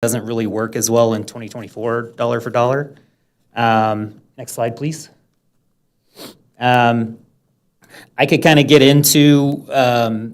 doesn't really work as well in 2024 dollar for dollar. Next slide, please. I could kind of get into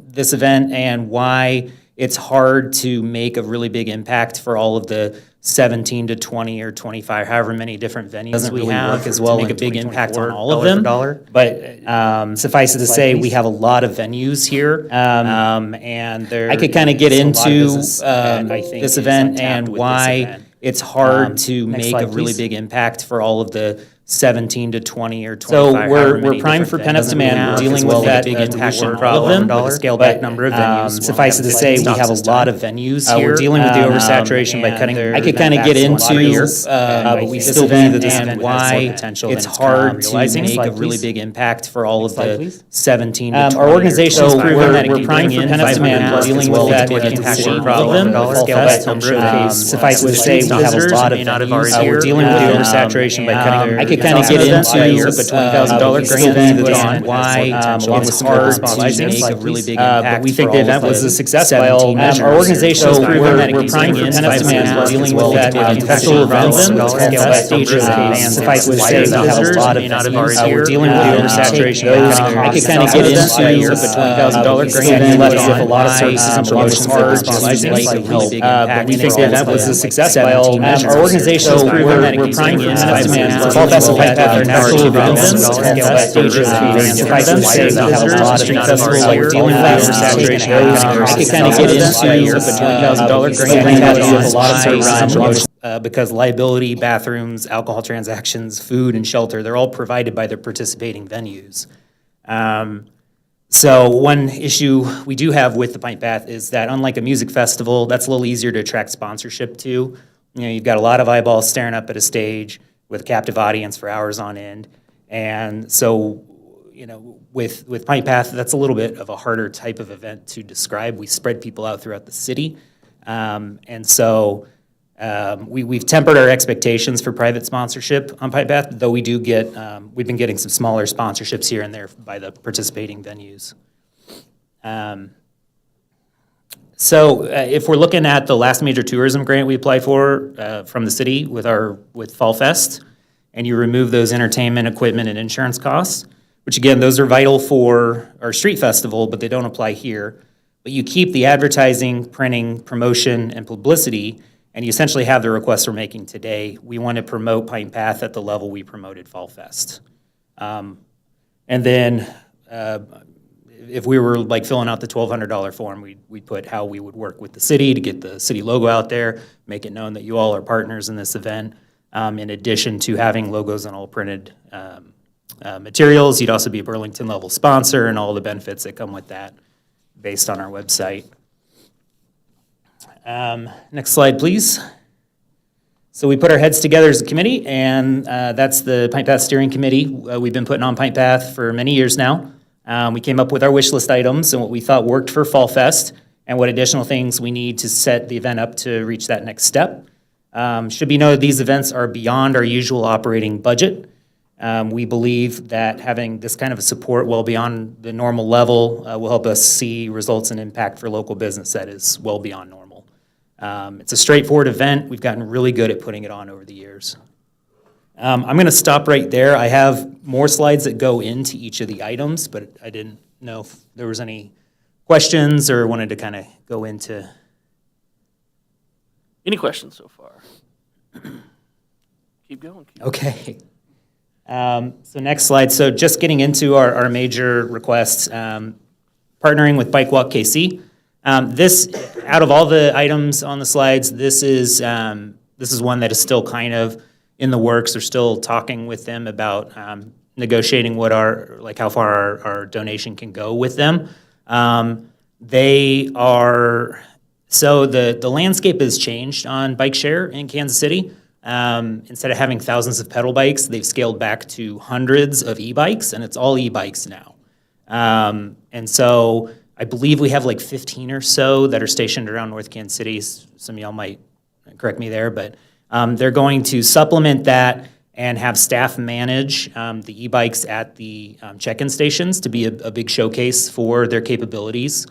this event and why it's hard to make a really big impact for all of the 17 to 20 or 25, however many different venues we have, as well, make a big impact on all of them. But suffice it to say, we have a lot of venues here, and I could kind of get into this event and why it's hard to make a really big impact for all of the 17 to 20 or 25. So we're primed for pent-up demand. We're dealing with that big distribution problem, with a scaled-back number of venues. Suffice it to say, we have a lot of venues here. We're dealing with the oversaturation by cutting. I could kind of get into, but we still believe that this event why it's hard to make a really big impact for all of the 17 to 20. Our organization has proven that we're primed for pent-up demand. We're dealing with that big distribution problem, with a scaled-back number of venues. Suffice it to say, we have a lot of venues. We're dealing with the oversaturation by cutting. I could kind of get into the $20,000 grant put on why, along with some hard to make a really big impact. But we think the event was a success by all measures. Our organization has proven that we're primed for pent-up demand. We're dealing with that contextual events, scale-back stages, and suffice to say, we have a lot of venues. We're dealing with the oversaturation. I could kind of get into the $20,000 grant left with a lot of services and promotions that we're sponsoring to help. But we think the event was a success by all measures. Our organization has proven that we're primed for pent-up demand. Fall Festival their natural events, scale-back stages, and suffice to say, we have a lot of festival like dealing with oversaturation. I could kind of get into the $20,000 grant with a lot of services and promotions. Because liability, bathrooms, alcohol transactions, food, and shelter, they're all provided by the participating venues. So one issue we do have with the Pint Bath is that unlike a music festival, that's a little easier to attract sponsorship to. You know, you've got a lot of eyeballs staring up at a stage with a captive audience for hours on end. And so, you know, with Pint Bath, that's a little bit of a harder type of event to describe. We spread people out throughout the city. And so we've tempered our expectations for private sponsorship on Pint Bath, though we do get, we've been getting some smaller sponsorships here and there by the participating venues. So if we're looking at the last major tourism grant we applied for from the city with Fall Fest, and you remove those entertainment, equipment, and insurance costs, which again, those are vital for our street festival, but they don't apply here. But you keep the advertising, printing, promotion, and publicity, and you essentially have the request we're making today. We want to promote Pint Bath at the level we promoted Fall Fest. And then if we were like filling out the $1,200 form, we'd put how we would work with the city to get the city logo out there, make it known that you all are partners in this event. In addition to having logos on all printed materials, you'd also be a Burlington level sponsor and all the benefits that come with that based on our website. Next slide, please. So we put our heads together as a committee, and that's the Pint Bath Steering Committee. We've been putting on Pint Bath for many years now. We came up with our wish list items and what we thought worked for Fall Fest and what additional things we need to set the event up to reach that next step. Should be noted these events are beyond our usual operating budget. We believe that having this kind of a support well beyond the normal level will help us see results and impact for local business that is well beyond normal. It's a straightforward event. We've gotten really good at putting it on over the years. I'm going to stop right there. I have more slides that go into each of the items, but I didn't know if there was any questions or wanted to kind of go into. Any questions so far? Keep going. Okay. So next slide. So just getting into our major requests, partnering with Bike Walk KC. This, out of all the items on the slides, this is one that is still kind of in the works. They're still talking with them about negotiating how far our donation can go with them. So the landscape has changed on bike share in Kansas City. Instead of having thousands of pedal bikes, they've scaled back to hundreds of e-bikes, and it's all e-bikes now. And so I believe we have like 15 or so that are stationed around North Kansas City. Some of y'all might correct me there, but they're going to supplement that and have staff manage the e-bikes at the check-in stations to be a big showcase for their capabilities.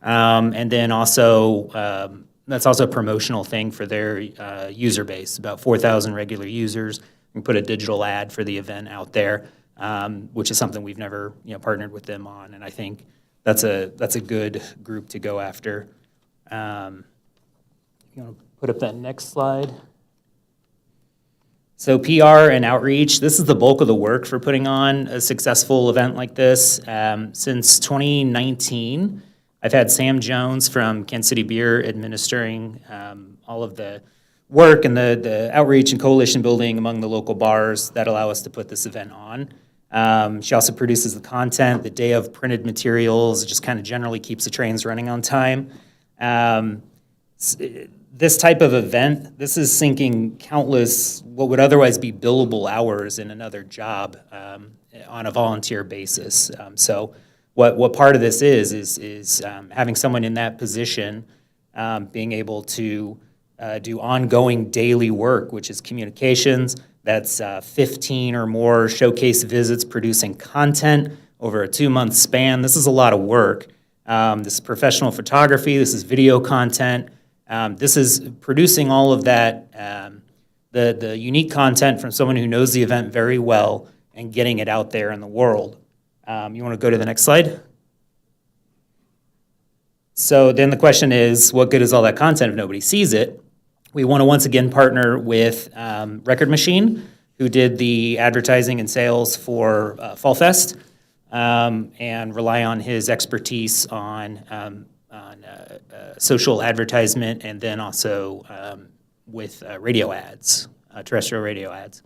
And then also that's also a promotional thing for their user base, about 4,000 regular users. We put a digital ad for the event out there, which is something we've never partnered with them on, and I think that's a good group to go after. You want to put up that next slide? So PR and outreach, this is the bulk of the work for putting on a successful event like this. Since 2019, I've had Sam Jones from Kansas City Beer administering all of the work and the outreach and coalition building among the local bars that allow us to put this event on. She also produces the content, the day of printed materials, just kind of generally keeps the trains running on time. This type of event, this is sinking countless what would otherwise be billable hours in another job on a volunteer basis. So what part of this is having someone in that position being able to do ongoing daily work, which is communications. That's 15 or more showcase visits, producing content over a 2-month span. This is a lot of work. This is professional photography. This is video content. This is producing all of that, the unique content from someone who knows the event very well and getting it out there in the world. You want to go to the next slide? So then the question is, what good is all that content if nobody sees it? We want to once again partner with Record Machine, who did the advertising and sales for Fall Fest, and rely on his expertise on social advertisement, and then also with radio ads, terrestrial radio ads.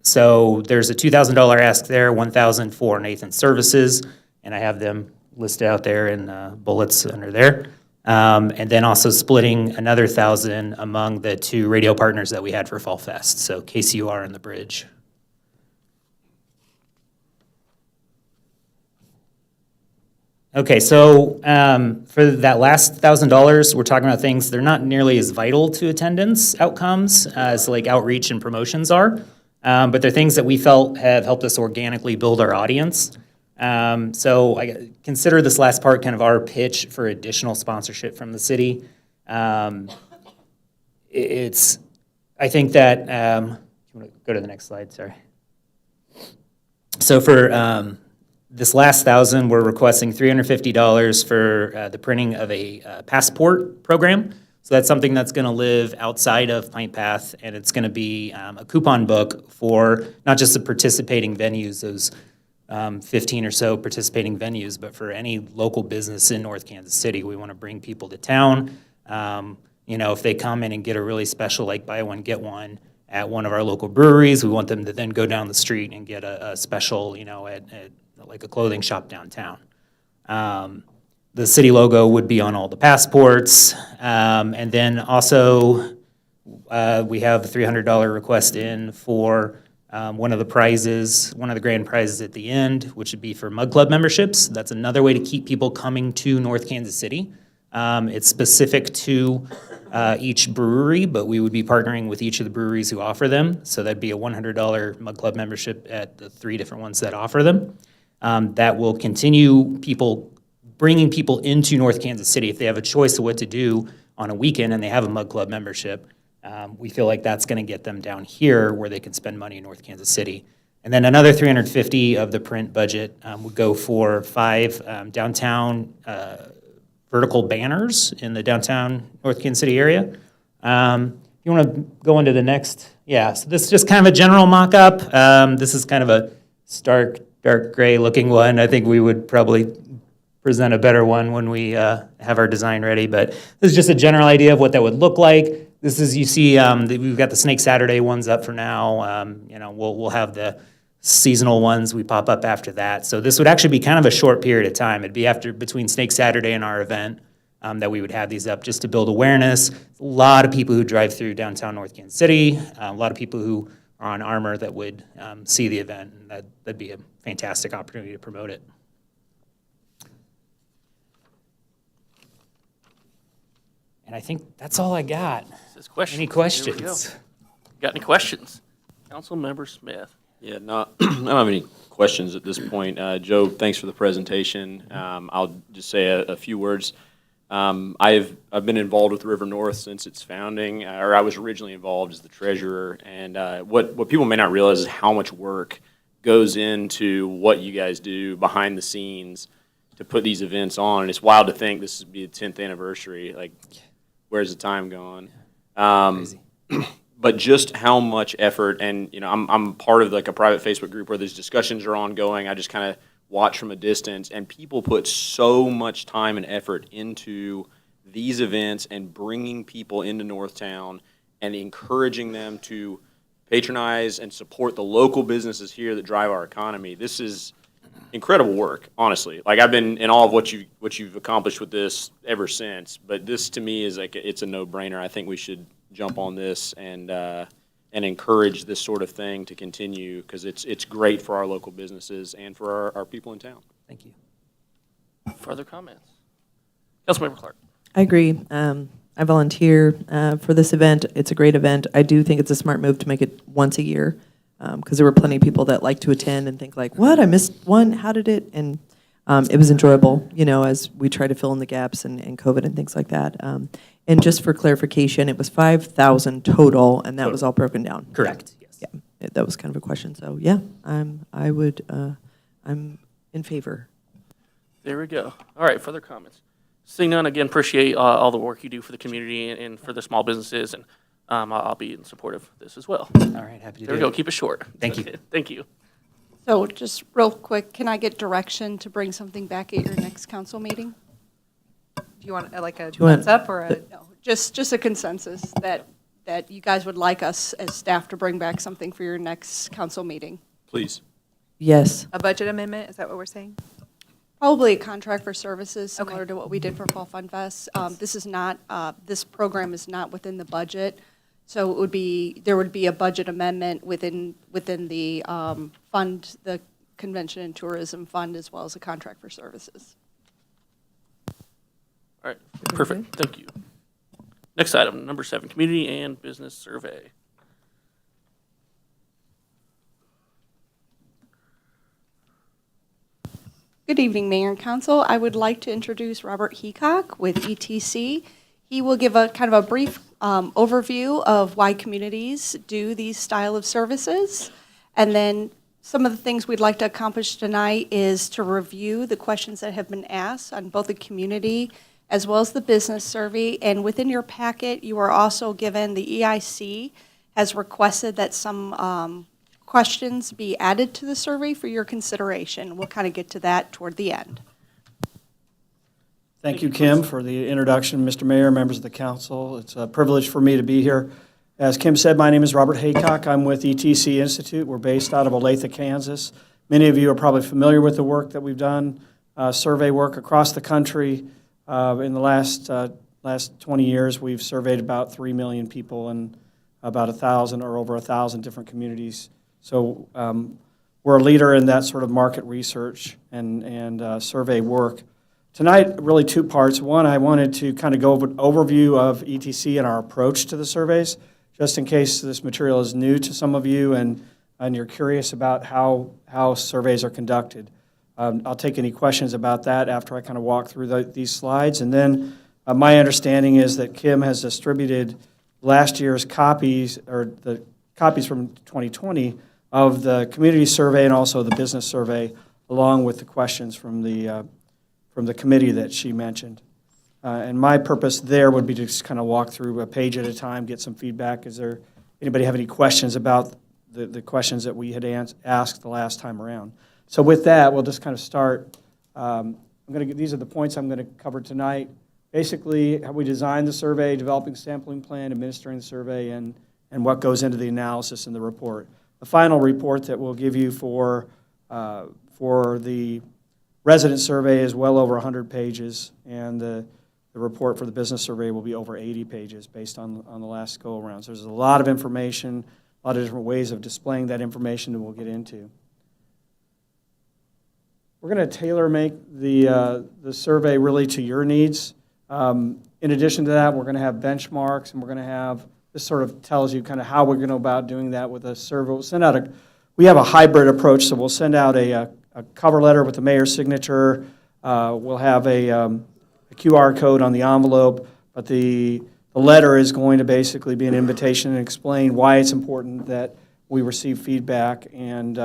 So there's a $2,000 ask there, $1,000 for Nathan Services, and I have them listed out there in bullets under there. And then also splitting another $1,000 among the 2 radio partners that we had for Fall Fest, so KCUR and The Bridge. Okay, so for that last $1,000, we're talking about things, they're not nearly as vital to attendance outcomes as like outreach and promotions are, but they're things that we felt have helped us organically build our audience. So I consider this last part kind of our pitch for additional sponsorship from the city. I think that, you want to go to the next slide, sorry. So for this last $1,000, we're requesting $350 for the printing of a passport program. So that's something that's going to live outside of Pint Path, and it's going to be a coupon book for not just the participating venues, those 15 or so participating venues, but for any local business in North Kansas City. We want to bring people to town. If they come in and get a really special, like buy one, get one at one of our local breweries, we want them to then go down the street and get a special, at like a clothing shop downtown. The city logo would be on all the passports. And then also we have a $300 request in for one of the grand prizes at the end, which would be for Mug Club memberships. That's another way to keep people coming to North Kansas City. It's specific to each brewery, but we would be partnering with each of the breweries who offer them. So that'd be a $100 Mug Club membership at the 3 different ones that offer them. That will continue bringing people into North Kansas City. If they have a choice of what to do on a weekend and they have a Mug Club membership, we feel like that's going to get them down here where they can spend money in North Kansas City. And then another $350 of the print budget would go for 5 downtown vertical banners in the downtown North Kansas City area. You want to go into the next? Yeah, so this is just kind of a general mock-up. This is kind of a stark, dark gray looking one. I think we would probably present a better one when we have our design ready, but this is just a general idea of what that would look like. This is, you see, we've got the Snake Saturday ones up for now. We'll have the seasonal ones we pop up after that. So this would actually be kind of a short period of time. It'd be between Snake Saturday and our event that we would have these up just to build awareness. A lot of people who drive through downtown North Kansas City, a lot of people who are on Armour that would see the event, and that'd be a fantastic opportunity to promote it. And I think that's all I got. Any questions? Got any questions? Councilmember Smith. Yeah, no, I don't have any questions at this point. Joe, thanks for the presentation. I'll just say a few words. I've been involved with River North since its founding, or I was originally involved as the treasurer. And what people may not realize is how much work goes into what you guys do behind the scenes to put these events on. And it's wild to think this would be the 10th anniversary. Like, where's the time gone? Crazy. But just how much effort, and I'm part of like a private Facebook group where these discussions are ongoing. I just kind of watch from a distance, and people put so much time and effort into these events and bringing people into Northtown and encouraging them to patronize and support the local businesses here that drive our economy. This is incredible work, honestly. Like, I've been in awe of what you've accomplished with this ever since. But this to me is like it's a no-brainer. I think we should jump on this and encourage this sort of thing to continue, because it's great for our local businesses and for our people in town. Thank you. Further comments? Councilmember Clark. I agree. I volunteer for this event. It's a great event. I do think it's a smart move to make it once a year, because there were plenty of people that like to attend and think like, what, I missed one, how did it? And it was enjoyable, as we try to fill in the gaps and COVID and things like that. And just for clarification, it was 5,000 total, and that was all broken down. Correct. Yes. Yeah, that was kind of a question. So yeah, I'm in favor. There we go. All right, further comments? Seeing none, again, appreciate all the work you do for the community and for the small businesses, and I'll be in support of this as well. All right, happy to There we do go. it. Keep it short. Thank you. Thank you. So just real quick, can I get direction to bring something back at your next council meeting? Do you want like a you want thumbs up or a? No, just a consensus that you guys would like us as staff to bring back something for your next council meeting. Please. Yes. A budget amendment, is that what we're saying? Probably a contract for services similar Okay. to what we did for Fall Fun Fest. This is not, this program is not within the budget. So it would be, there would be a budget amendment within the fund, the Convention and Tourism Fund, as well as a contract for services. All right, perfect. Thank you. Next item, number 7, community and business survey. Good evening, Mayor and Council. I would like to introduce Robert Heacock with ETC. He will give a kind of a brief overview of why communities do these style of services. And then some of the things we'd like to accomplish tonight is to review the questions that have been asked on both the community as well as the business survey. And within your packet, you are also given, the EIC has requested that some questions be added to the survey for your consideration. We'll kind of get to that toward the end. Thank you, Kim, for the introduction. Mr. Mayor, members of the council, it's a privilege for me to be here. As Kim said, my name is Robert Haycock. I'm with ETC Institute. We're based out of Olathe, Kansas. Many of you are probably familiar with the work that we've done, survey work across the country. In the last 20 years, we've surveyed about 3 million people in about 1,000 or over 1,000 different communities. So we're a leader in that sort of market research and survey work. Tonight, really 2 parts. One, I wanted to kind of go over an overview of ETC and our approach to the surveys, just in case this material is new to some of you and you're curious about how surveys are conducted. I'll take any questions about that after I kind of walk through these slides. And then my understanding is that Kim has distributed last year's copies, or the copies from 2020, of the community survey and also the business survey, along with the questions from the committee that she mentioned. And my purpose there would be to just kind of walk through a page at a time, get some feedback. Is there anybody have any questions about the questions that we had asked the last time around? So with that, we'll just kind of start. These are the points I'm going to cover tonight. Basically, how we designed the survey, developing sampling plan, administering the survey, and what goes into the analysis and the report. The final report that we'll give you for the resident survey is well over 100 pages, and the report for the business survey will be over 80 pages based on the last go-around. So there's a lot of information, a lot of different ways of displaying that information that we'll get into. We're going to tailor-make the survey really to your needs. In addition to that, we're going to have benchmarks, and we're going to have, this sort of tells you kind of how we're going to go about doing that with a survey. We'll send out we have a hybrid approach, so we'll send out a cover letter with the mayor's signature. We'll have a QR code on the envelope, but the letter is going to basically be an invitation and explain why it's important that we receive feedback, and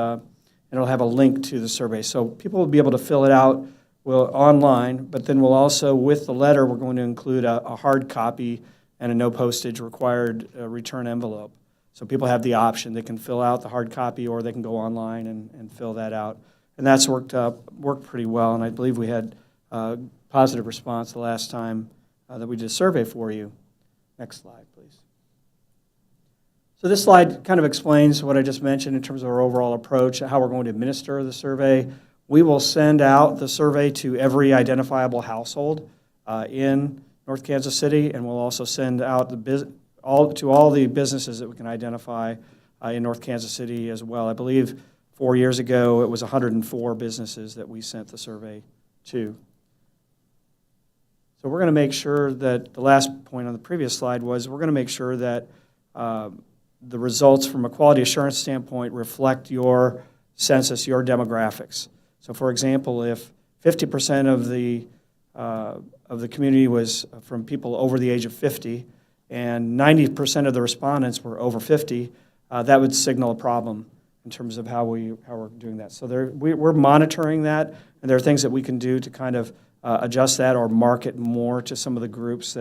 it'll have a link to the survey. So people will be able to fill it out online, but then we'll also, with the letter, we're going to include a hard copy and a no postage required return envelope. So people have the option. They can fill out the hard copy, or they can go online and fill that out. And that's worked pretty well, and I believe we had positive response the last time that we did a survey for you. Next slide, please. So this slide kind of explains what I just mentioned in terms of our overall approach, how we're going to administer the survey. We will send out the survey to every identifiable household in North Kansas City, and we'll also send out to all the businesses that we can identify in North Kansas City as well. I believe 4 years ago it was 104 businesses that we sent the survey to. So we're going to make sure that, the last point on the previous slide was, we're going to make sure that the results from a quality assurance standpoint reflect your census, your demographics. So for example, if 50% of the community was from people over the age of 50, and 90% of the respondents were over 50, that would signal a problem in terms of how we're doing that. So we're monitoring that, and there are things that we can do to kind of adjust that or market more to some of the groups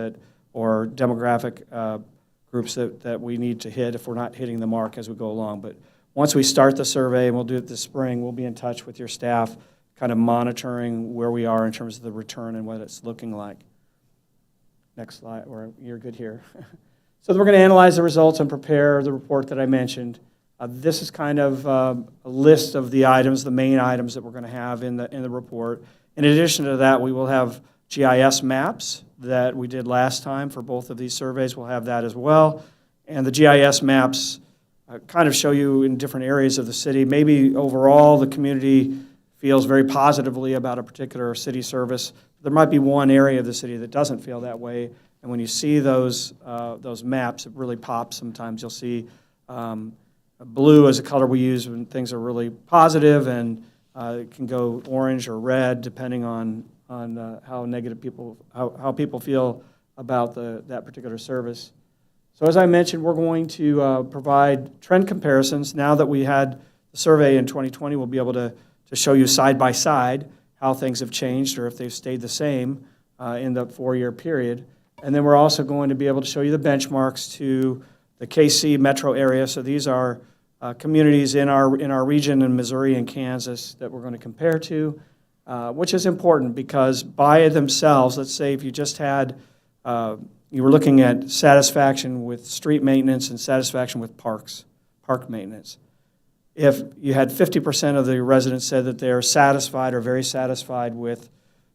or demographic groups that we need to hit if we're not hitting the mark as we go along. But once we start the survey, and we'll do it this spring, we'll be in touch with your staff, kind of monitoring where we are in terms of the return and what it's looking like. Next slide, or you're good here. So we're going to analyze the results and prepare the report that I mentioned. This is kind of a list of the items, the main items that we're going to have in the report. In addition to that, we will have GIS maps that we did last time for both of these surveys. We'll have that as well. And the GIS maps kind of show you in different areas of the city. Maybe overall the community feels very positively about a particular city service. There might be one area of the city that doesn't feel that way. And when you see those maps, it really pops sometimes. You'll see blue is a color we use when things are really positive, and it can go orange or red depending on how negative how people feel about that particular service. So as I mentioned, we're going to provide trend comparisons. Now that we had the survey in 2020, we'll be able to show you side by side how things have changed or if they've stayed the same in the 4-year period. And then we're also going to be able to show you the benchmarks to the KC metro area. So these are communities in our region in Missouri and Kansas that we're going to compare to, which is important because by themselves, let's say if you just had, you were looking at satisfaction with street maintenance and satisfaction with park maintenance. If you had 50% of the residents said that they're satisfied or very satisfied with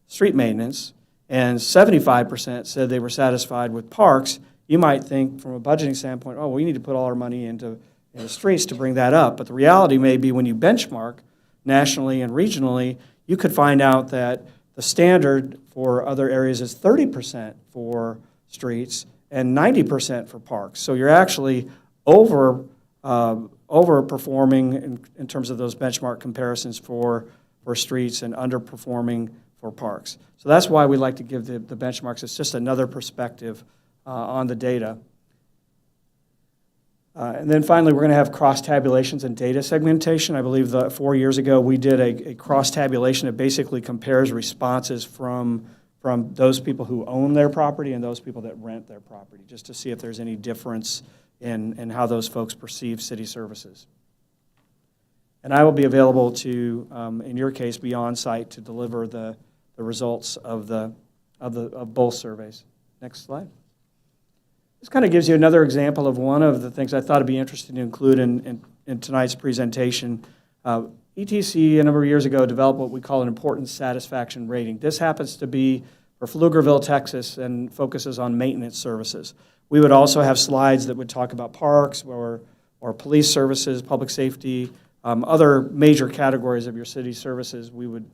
street maintenance, and 75% said they were satisfied with parks, you might think from a budgeting standpoint, oh, we need to put all our money into the streets to bring that up. But the reality may be when you benchmark nationally and regionally, you could find out that the standard for other areas is 30% for streets and 90% for parks. So you're actually overperforming in terms of those benchmark comparisons for streets and underperforming for parks. So that's why we like to give the benchmarks. It's just another perspective on the data. And then finally, we're going to have cross-tabulations and data segmentation. I believe 4 years ago we did a cross-tabulation that basically compares responses from those people who own their property and those people that rent their property, just to see if there's any difference in how those folks perceive city services. And I will be available to, in your case, be on site to deliver the results of both surveys. Next slide. This kind of gives you another example of one of the things I thought would be interesting to include in tonight's presentation. ETC, a number of years ago, developed what we call an important satisfaction rating. This happens to be for Pflugerville, Texas, and focuses on maintenance services. We would also have slides that would talk about parks or police services, public safety, other major categories of your city services we would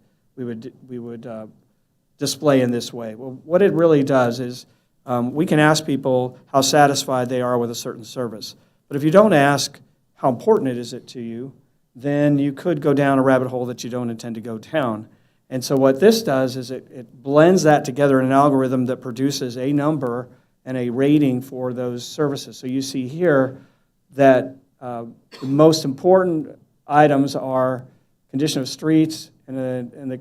display in this way. Well, what it really does is we can ask people how satisfied they are with a certain service. But if you don't ask how important it is to you, then you could go down a rabbit hole that you don't intend to go down. And so what this does is it blends that together in an algorithm that produces a number and a rating for those services. So you see here that the most important items are condition of streets in the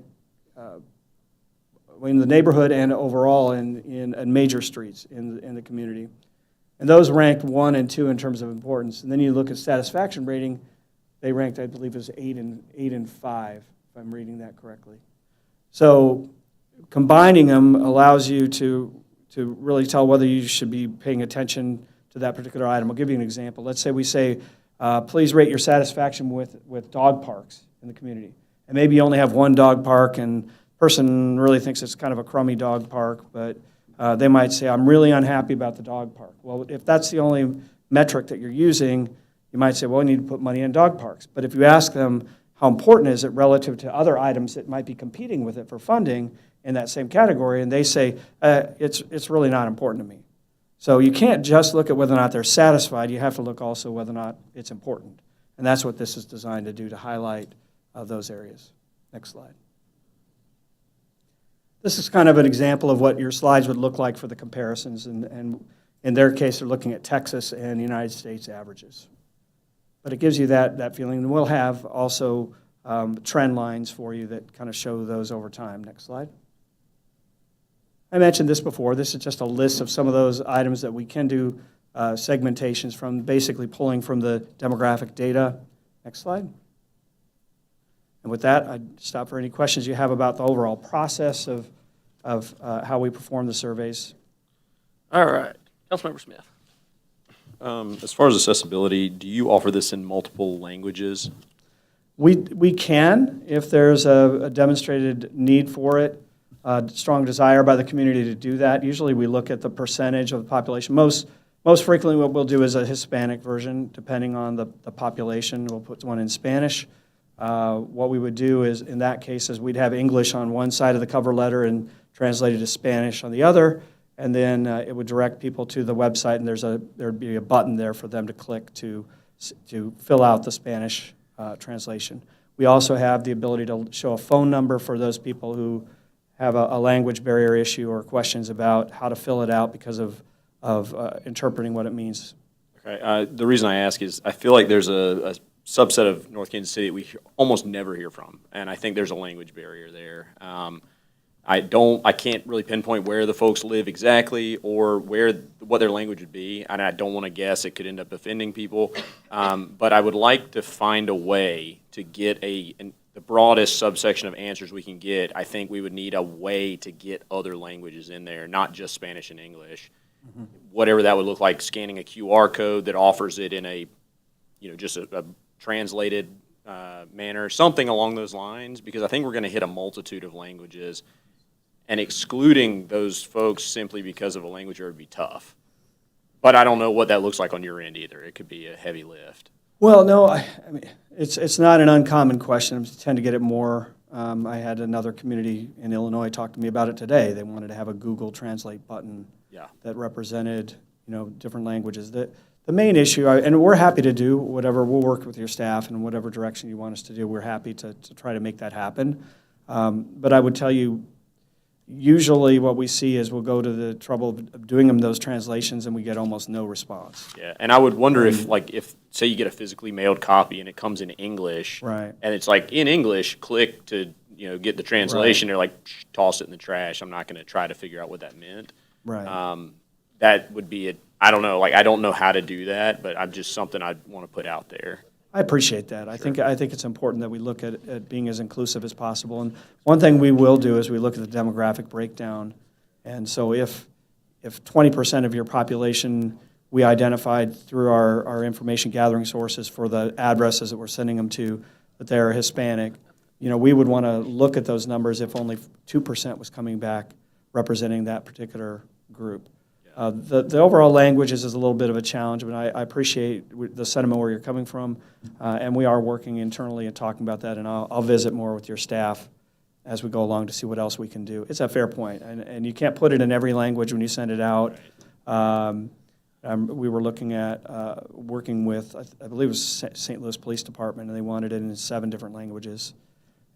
neighborhood and overall in major streets in the community. And those ranked 1 and 2 in terms of importance. And then you look at satisfaction rating, they ranked, I believe, as 8 and 5, if I'm reading that correctly. So combining them allows you to really tell whether you should be paying attention to that particular item. I'll give you an example. Let's say we say, please rate your satisfaction with dog parks in the community. And maybe you only have one dog park and the person really thinks it's kind of a crummy dog park, but they might say, I'm really unhappy about the dog park. Well, if that's the only metric that you're using, you might say, well, we need to put money in dog parks. But if you ask them, how important is it relative to other items that might be competing with it for funding in that same category, and they say, it's really not important to me. So you can't just look at whether or not they're satisfied. You have to look also whether or not it's important. And that's what this is designed to do, to highlight those areas. Next slide. This is kind of an example of what your slides would look like for the comparisons, and in their case, they're looking at Texas and United States averages. But it gives you that feeling, and we'll have also trend lines for you that kind of show those over time. Next slide. I mentioned this before. This is just a list of some of those items that we can do segmentations from, basically pulling from the demographic data. Next slide. And with that, I'd stop for any questions you have about the overall process of how we perform the surveys. All right. Councilmember Smith. As far as accessibility, do you offer this in multiple languages? We can, if there's a demonstrated need for it, strong desire by the community to do that. Usually we look at the percentage of the population. Most frequently what we'll do is a Hispanic version, depending on the population. We'll put one in Spanish. What we would do is, in that case, is we'd have English on one side of the cover letter and translated to Spanish on the other, and then it would direct people to the website, and there'd be a button there for them to click to fill out the Spanish translation. We also have the ability to show a phone number for those people who have a language barrier issue or questions about how to fill it out because of interpreting what it means. Okay. The reason I ask is I feel like there's a subset of North Kansas City that we almost never hear from, and I think there's a language barrier there. I can't really pinpoint where the folks live exactly or what their language would be, and I don't want to guess. It could end up offending people, but I would like to find a way to get the broadest subsection of answers we can get. I think we would need a way to get other languages in there, not just Spanish and English. Mm-hmm. Whatever that would look like, scanning a QR code that offers it in a, just a translated manner, something along those lines, because I think we're going to hit a multitude of languages, and excluding those folks simply because of a language barrier would be tough. But I don't know what that looks like on your end either. It could be a heavy lift. Well, no, I mean, it's not an uncommon question. I tend to get it more. I had another community in Illinois talk to me about it today. They wanted to have a Google Translate button that represented, different languages. The main issue, and we're happy to do whatever, we'll work with your staff in whatever direction you want us to do. We're happy to try to make that happen. But I would tell you, usually what we see is we'll go to the trouble of doing those translations and we get almost no response. Yeah, and I would wonder if say you get a physically mailed copy and it comes in English, right, and it's like in English, click to get the translation. Right. They're like, toss it in the trash. I'm not going to try to figure out what that meant. Right. That would be it. I don't know. I don't know how to do that, but I'm just something I'd want to put out there. I appreciate that. Sure. I think it's important that we look at being as inclusive as possible. And one thing we will do is we look at the demographic breakdown. And so if 20% of your population we identified through our information gathering sources for the addresses that we're sending them to, that they're Hispanic, we would want to look at those numbers if only 2% was coming back representing that particular group. The overall languages is a little bit of a challenge, but I appreciate the sentiment where you're coming from, and we are working internally and talking about that, and I'll visit more with your staff as we go along to see what else we can do. It's a fair point, and you can't put it in every language when you send it out. We were looking at working with, I believe it was St. Louis Police Department, and they wanted it in 7 different languages.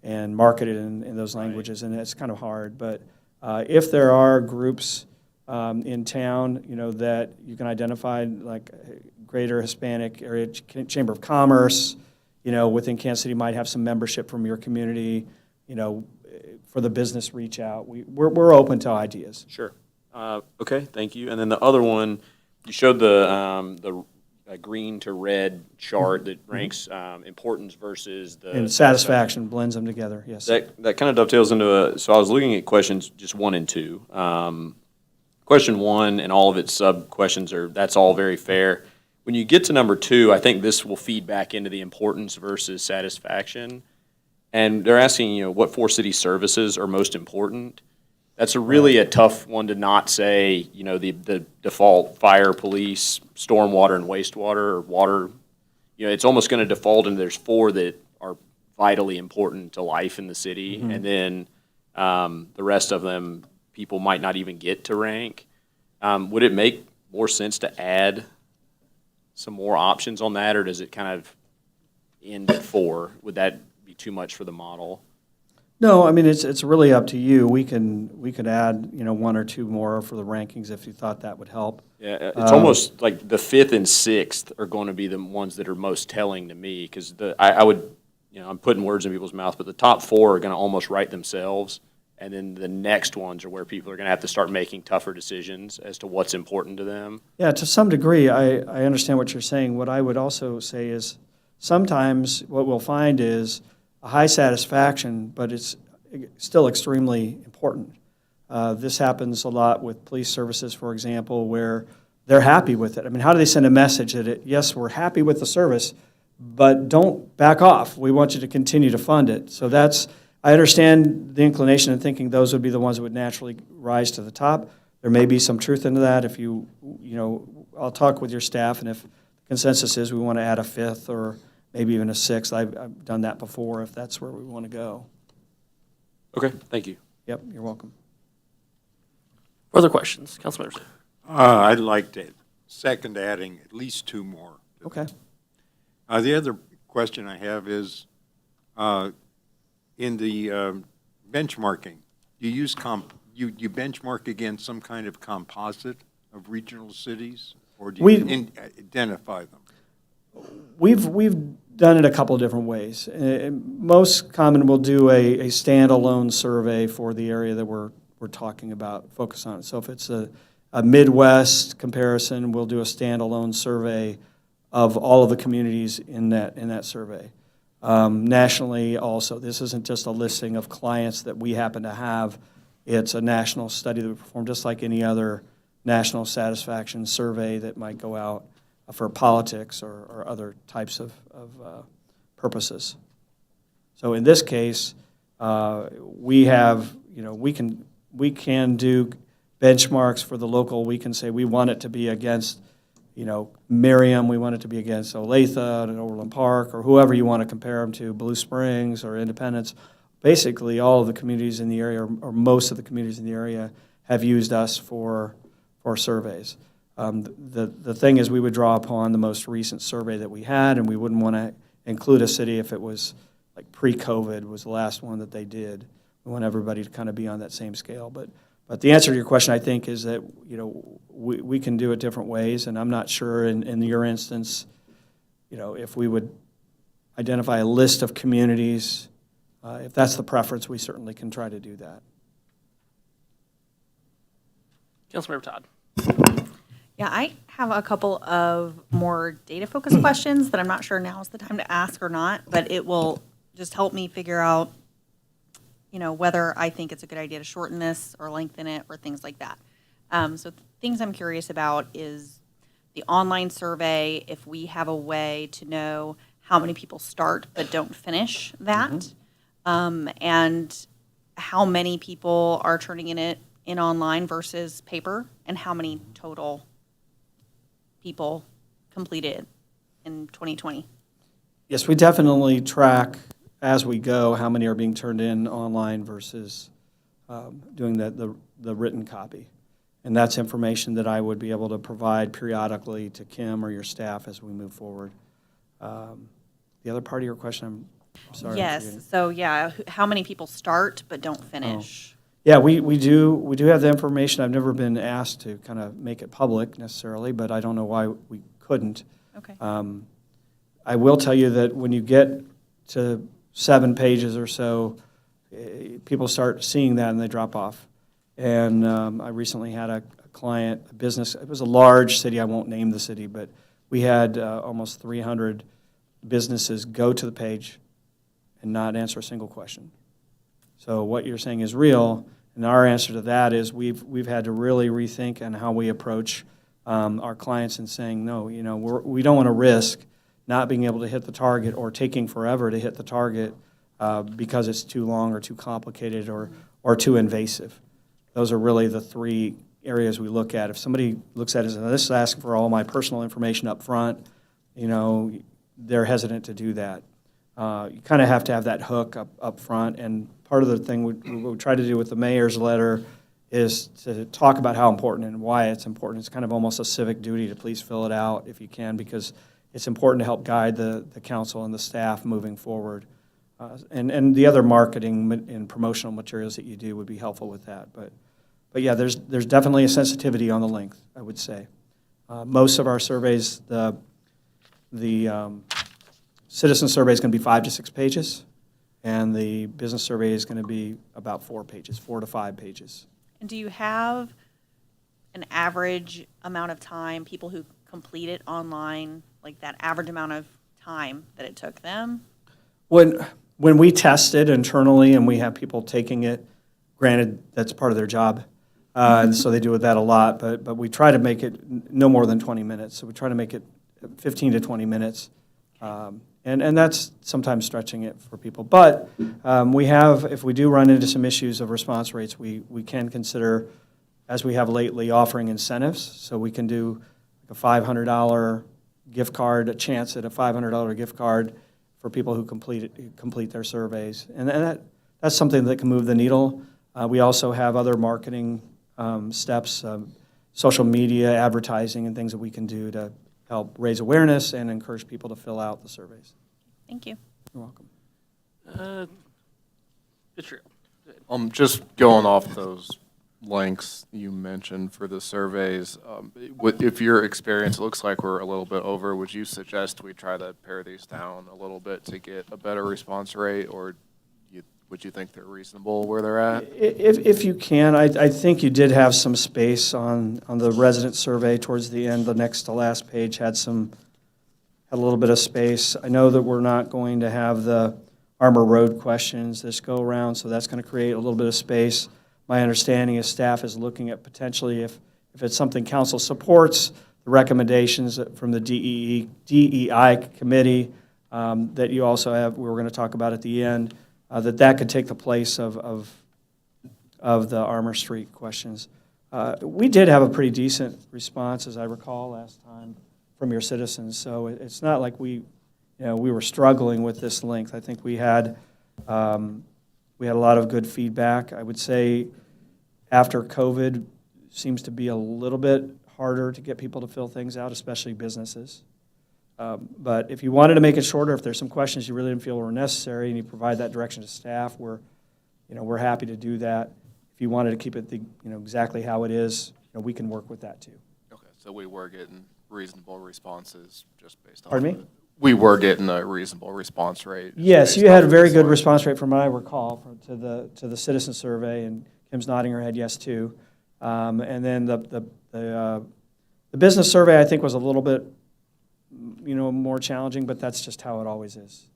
and market it in those languages, and it's kind of hard. But if there are groups in town, that you can identify, like Greater Hispanic Area Chamber of Commerce, within Kansas City might have some membership from your community, for the business reach out. We're open to ideas. Sure. Okay, thank you. And then the other one, you showed the green to red chart that ranks importance versus the And satisfaction blends them together, yes. That kind of dovetails into so I was looking at questions just 1 and 2. Question 1 and all of its sub-questions that's all very fair. When you get to number 2, I think this will feed back into the importance versus satisfaction. And they're asking, what 4 city services are most important. That's really a tough one to not say, the default fire, police, stormwater, and wastewater, or water. It's almost going to default into there's 4 that are vitally important to life in the city. Mm-hmm. And then the rest of them, people might not even get to rank. Would it make more sense to add some more options on that, or does it kind of end at 4? Would that be too much for the model? No, I mean, it's really up to you. We could add, 1 or 2 more for the rankings if you thought that would help. Yeah, it's almost like the 5th and 6th are going to be the ones that are most telling to me, because I would, I'm putting words in people's mouth, but the top 4 are going to almost write themselves, and then the next ones are where people are going to have to start making tougher decisions as to what's important to them. Yeah, to some degree, I understand what you're saying. What I would also say is sometimes what we'll find is a high satisfaction, but it's still extremely important. This happens a lot with police services, for example, where they're happy with it. I mean, how do they send a message that, yes, we're happy with the service, but don't back off. We want you to continue to fund it. So I understand the inclination in thinking those would be the ones that would naturally rise to the top. There may be some truth into that. If I'll talk with your staff, and if the consensus is we want to add a 5th or maybe even a 6th, I've done that before if that's where we want to go. Okay, thank you. Yep, you're welcome. Further questions? Councilmembers? I'd like to second adding at least 2 more. Okay. The other question I have is, in the benchmarking, you use you benchmark against some kind of composite of regional cities, or do you identify them? We've done it a couple of different ways. Most common, we'll do a standalone survey for the area that we're talking about, focus on it. So if it's a Midwest comparison, we'll do a standalone survey of all of the communities in that survey. Nationally also, this isn't just a listing of clients that we happen to have. It's a national study that we perform just like any other national satisfaction survey that might go out for politics or other types of purposes. So in this case, we have, we can do benchmarks for the local. We can say we want it to be against, Merriam, we want it to be against Olathe and Overland Park, or whoever you want to compare them to, Blue Springs or Independence. Basically, all of the communities in the area, or most of the communities in the area, have used us for surveys. The thing is, we would draw upon the most recent survey that we had, and we wouldn't want to include a city if it was like pre-COVID was the last one that they did. We want everybody to kind of be on that same scale. But the answer to your question, I think, is that we can do it different ways, and I'm not sure in your instance, if we would identify a list of communities. If that's the preference, we certainly can try to do that. Councilmember Todd? Yeah, I have a couple of more data-focused questions that I'm not sure now is the time to ask or not, but it will just help me figure out, whether I think it's a good idea to shorten this or lengthen it or things like that. So things I'm curious about is the online survey, if we have a way to know how many people start but don't finish that, and how many people are turning in online versus paper, and how many total people completed in 2020. Yes, we definitely track as we go how many are being turned in online versus doing the written copy. And that's information that I would be able to provide periodically to Kim or your staff as we move forward. The other part of your question, Sorry, I'm Yes, forgetting. so yeah, how many people start but don't finish? Yeah, we do have the information. I've never been asked to kind of make it public necessarily, but I don't know why we couldn't. Okay. I will tell you that when you get to 7 pages or so, people start seeing that and they drop off. And I recently had a client, a business, it was a large city, I won't name the city, but we had almost 300 businesses go to the page and not answer a single question. So what you're saying is real, and our answer to that is we've had to really rethink on how we approach our clients and saying, no, we don't want to risk not being able to hit the target or taking forever to hit the target because it's too long or too complicated or too invasive. Those are really the 3 areas we look at. If somebody looks at it as, this is asking for all my personal information up front, they're hesitant to do that. You kind of have to have that hook up front, and part of the thing we try to do with the mayor's letter is to talk about how important and why it's important. It's kind of almost a civic duty to please fill it out if you can, because it's important to help guide the council and the staff moving forward. And the other marketing and promotional materials that you do would be helpful with that. But yeah, there's definitely a sensitivity on the length, I would say. Most of our surveys, the citizen survey is going to be 5 to 6 pages, and the business survey is going to be about 4 pages, 4 to 5 pages. And do you have an average amount of time, people who complete it online, like that average amount of time that it took them? When we test it internally and we have people taking it, granted, that's part of their job, and so they do that a lot, but we try to make it no more than 20 minutes. So we try to make it 15 to 20 minutes. And that's sometimes stretching it for people. But we have, if we do run into some issues of response rates, we can consider, as we have lately, offering incentives. So we can do a $500 gift card, a chance at a $500 gift card for people who complete their surveys. And that's something that can move the needle. We also have other marketing steps, social media, advertising, and things that we can do to help raise awareness and encourage people to fill out the surveys. Thank you. You're welcome. Good. Just going off those links you mentioned for the surveys, if your experience looks like we're a little bit over, would you suggest we try to pare these down a little bit to get a better response rate, or would you think they're reasonable where they're at? If you can, I think you did have some space on the resident survey towards the end. The next to last page had a little bit of space. I know that we're not going to have the Armor Road questions this go around, so that's going to create a little bit of space. My understanding is staff is looking at potentially, if it's something council supports, the recommendations from the DEI committee that you also have, we're going to talk about at the end, that could take the place of the Armor Street questions. We did have a pretty decent response, as I recall, last time from your citizens. So it's not like we were struggling with this length. I think we had a lot of good feedback. I would say after COVID seems to be a little bit harder to get people to fill things out, especially businesses. But if you wanted to make it shorter, if there's some questions you really didn't feel were necessary, and you provide that direction to staff, we're happy to do that. If you wanted to keep it exactly how it is, we can work with that too. Okay, so we were getting reasonable responses just based on. Pardon me? We were getting a reasonable response rate. Yes, based you had off a very this good one. response rate from what I recall to the citizen survey, and Kim's nodding her head yes too. And then the business survey I think was a little bit more challenging, but that's just how it always is.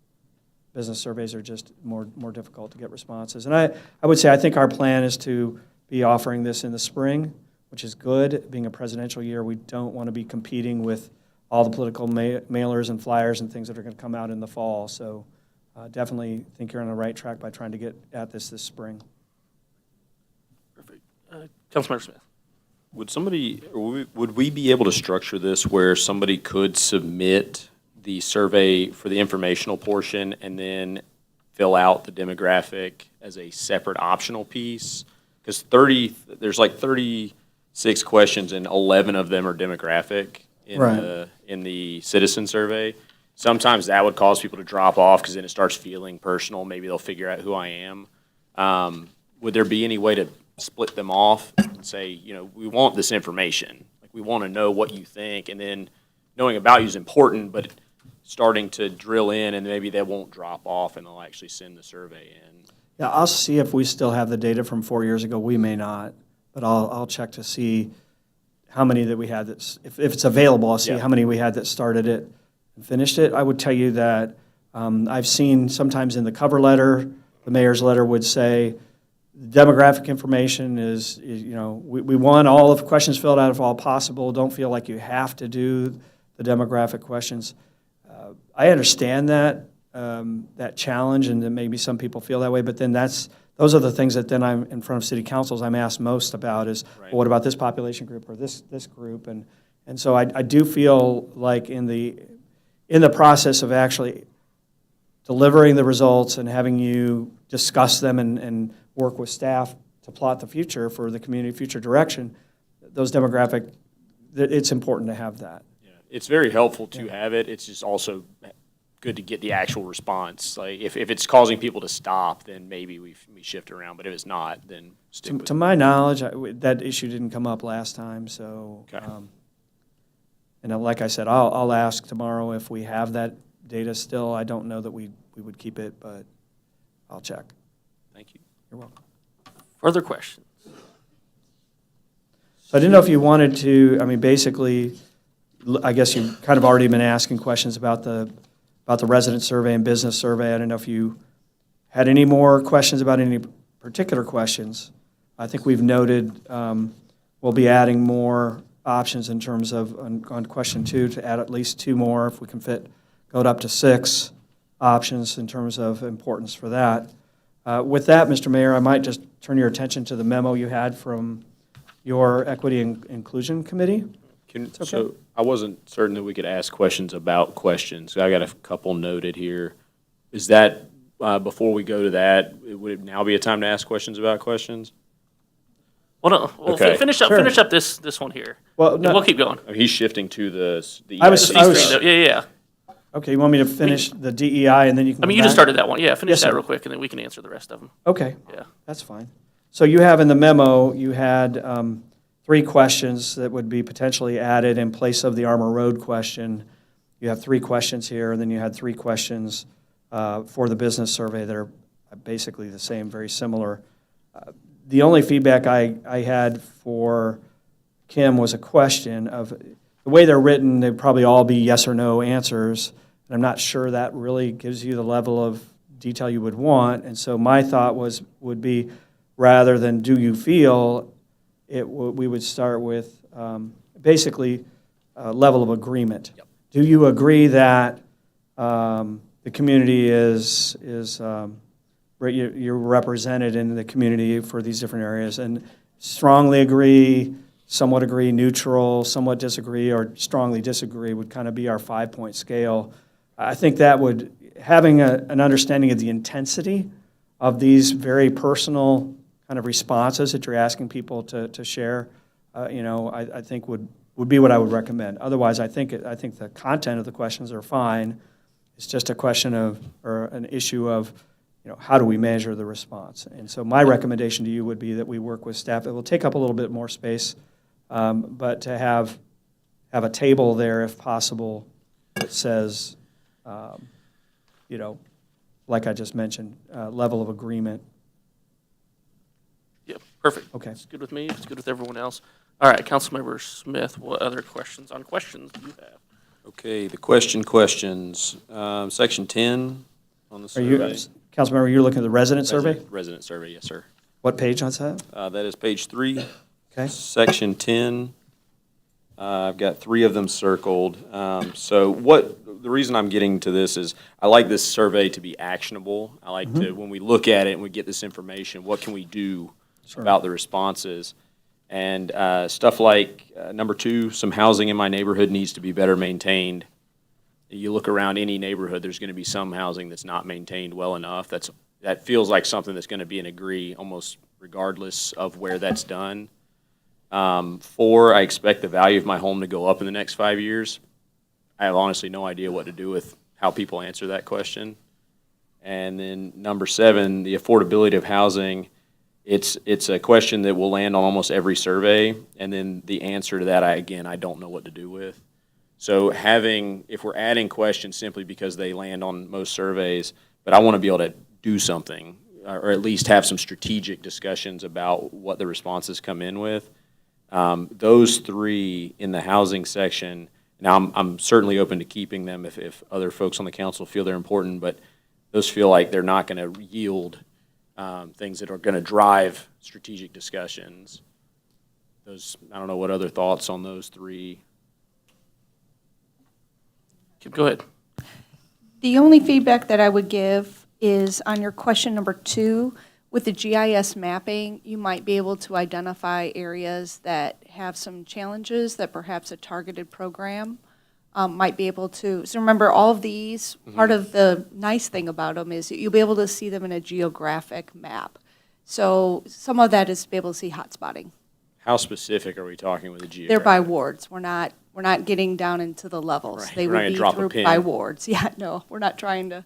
Business surveys are just more difficult to get responses. And I would say I think our plan is to be offering this in the spring, which is good. Being a presidential year, we don't want to be competing with all the political mailers and flyers and things that are going to come out in the fall. So definitely think you're on the right track by trying to get at this spring. Perfect. Councilmember Smith. Would we be able to structure this where somebody could submit the survey for the informational portion and then fill out the demographic as a separate optional piece? Because there's like 36 questions and 11 of them are demographic in Right. the citizen survey. sometimes that would cause people to drop off because then it starts feeling personal. Maybe they'll figure out who I am. Would there be any way to split them off and say, you know, we want this information. Like, we want to know what you think, and then knowing about you is important, but starting to drill in, and maybe they won't drop off and they'll actually send the survey in. Yeah, I'll see if we still have the data from 4 years ago. We may not, but I'll check to see how many that we had that's, if it's available, I'll see Yeah. how many we had that started it and finished it. I would tell you that I've seen sometimes in the cover letter, the mayor's letter would say, demographic information is, you know, we want all of the questions filled out if all possible. Don't feel like you have to do the demographic questions. I understand that, that challenge, and that maybe some people feel that way, but then those are the things that then I'm in front of city councils, I'm asked most about is, Right. well, what about this population group or this group? And so I do feel like in the process of actually delivering the results and having you discuss them and work with staff to plot the future for the community future direction, those demographic, it's important to have that. Yeah. It's very helpful to have it. It's just also good to get the actual response. Like, if it's causing people to stop, then maybe we shift around, but if it's not, then stick with To it. my knowledge, that issue didn't come up last time, so. Okay. And like I said, I'll ask tomorrow if we have that data still. I don't know that we would keep it, but I'll check. Thank you. You're welcome. Further questions? So I didn't know if you wanted to, I mean, basically, I guess you've kind of already been asking questions about the resident survey and business survey. I don't know if you had any more questions about any particular questions. I think we've noted we'll be adding more options in terms of, on question 2, to add at least 2 more if we can go up to 6 options in terms of importance for that. With that, Mr. Mayor, I might just turn your attention to the memo you had from your Equity and Inclusion Committee. okay. So I wasn't certain that we could ask questions about questions. I got a couple noted here. Is that, before we go to that, would it now be a time to ask questions about questions? Well, no, well, Okay. finish up, Sure. finish up this one here. Well, And no- we'll keep going. Oh, he's shifting to the. I was- The C screen, though. Yeah. Okay, you want me to finish the DEI and then you can I mean, go you just back? started that one. Yeah, finish Yes, that sir. real quick, and then we can answer the rest of them. Okay. Yeah. That's fine. So you have in the memo, you had 3 questions that would be potentially added in place of the Armor Road question. You have 3 questions here, and then you had 3 questions for the business survey that are basically the same, very similar. The only feedback I had for Kim was a question of, the way they're written, they'd probably all be yes or no answers, and I'm not sure that really gives you the level of detail you would want. And so my thought would be, rather than do you feel, we would start with basically a level of agreement. Yep. Do you agree that the community is you're represented in the community for these different areas, and strongly agree, somewhat agree, neutral, somewhat disagree, or strongly disagree would kind of be our 5-point scale. I think that would, having an understanding of the intensity of these very personal kind of responses that you're asking people to share, I think would be what I would recommend. Otherwise, I think the content of the questions are fine. It's just a question of, or an issue of, how do we measure the response? And so my recommendation to you would be that we work with staff. It will take up a little bit more space, but to have a table there, if possible, that says, like I just mentioned, level of agreement. Yep, perfect. Okay. It's good with me. It's good with everyone else. All right, Councilmember Smith, what other questions on questions do you have? Okay, the questions, section 10 on the Are you, survey. Councilmember, you're looking at the resident survey? Resident survey, yes, sir. What page was that? That is page 3. Okay. Section 10, I've got 3 of them circled. So the reason I'm getting to this is I like this survey to be actionable. I like to, when we look at it and we get this information, what can we do about the responses? And stuff like number 2, some housing in my neighborhood needs to be better maintained. You look around any neighborhood, there's going to be some housing that's not maintained well enough. That feels like something that's going to be an agree almost regardless of where that's done. 4, I expect the value of my home to go up in the next 5 years. I have honestly no idea what to do with how people answer that question. And then number 7, the affordability of housing. It's a question that will land on almost every survey, and then the answer to that, I don't know what to do with. So if we're adding questions simply because they land on most surveys, but I want to be able to do something, or at least have some strategic discussions about what the responses come in with. Those 3 in the housing section, now I'm certainly open to keeping them if other folks on the council feel they're important, but those feel like they're not going to yield things that are going to drive strategic discussions. I don't know what other thoughts on those 3. Go ahead. The only feedback that I would give is on your question number 2, with the GIS mapping, you might be able to identify areas that have some challenges that perhaps a targeted program might be able to. So remember, all of these, part of the nice thing about them is that you'll be able to see them in a geographic map. So some of that is to be able to see hotspotting. How specific are we talking with the geographic? They're by wards. We're not getting down into the levels. Right. They We're not would gonna be drop a through pin. by wards. Yeah, no, we're not trying to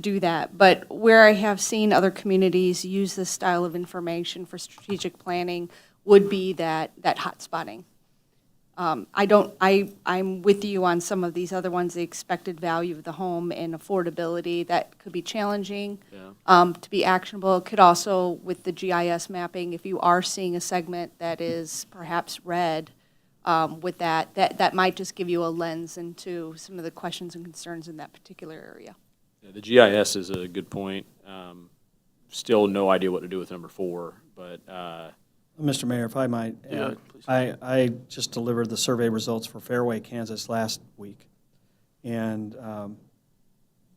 do that. But where I have seen other communities use this style of information for strategic planning would be that hotspotting. I'm with you on some of these other ones, the expected value of the home and affordability, that could be challenging to be actionable. It could also, with the GIS mapping, if you are seeing a segment that is perhaps red, with that might just give you a lens into some of the questions and concerns in that particular area. Yeah, the GIS is a good point. Still no idea what to do with number 4, but Mr. Mayor, if I might Yeah, add, please. I just delivered the survey results for Fairway, Kansas last week. And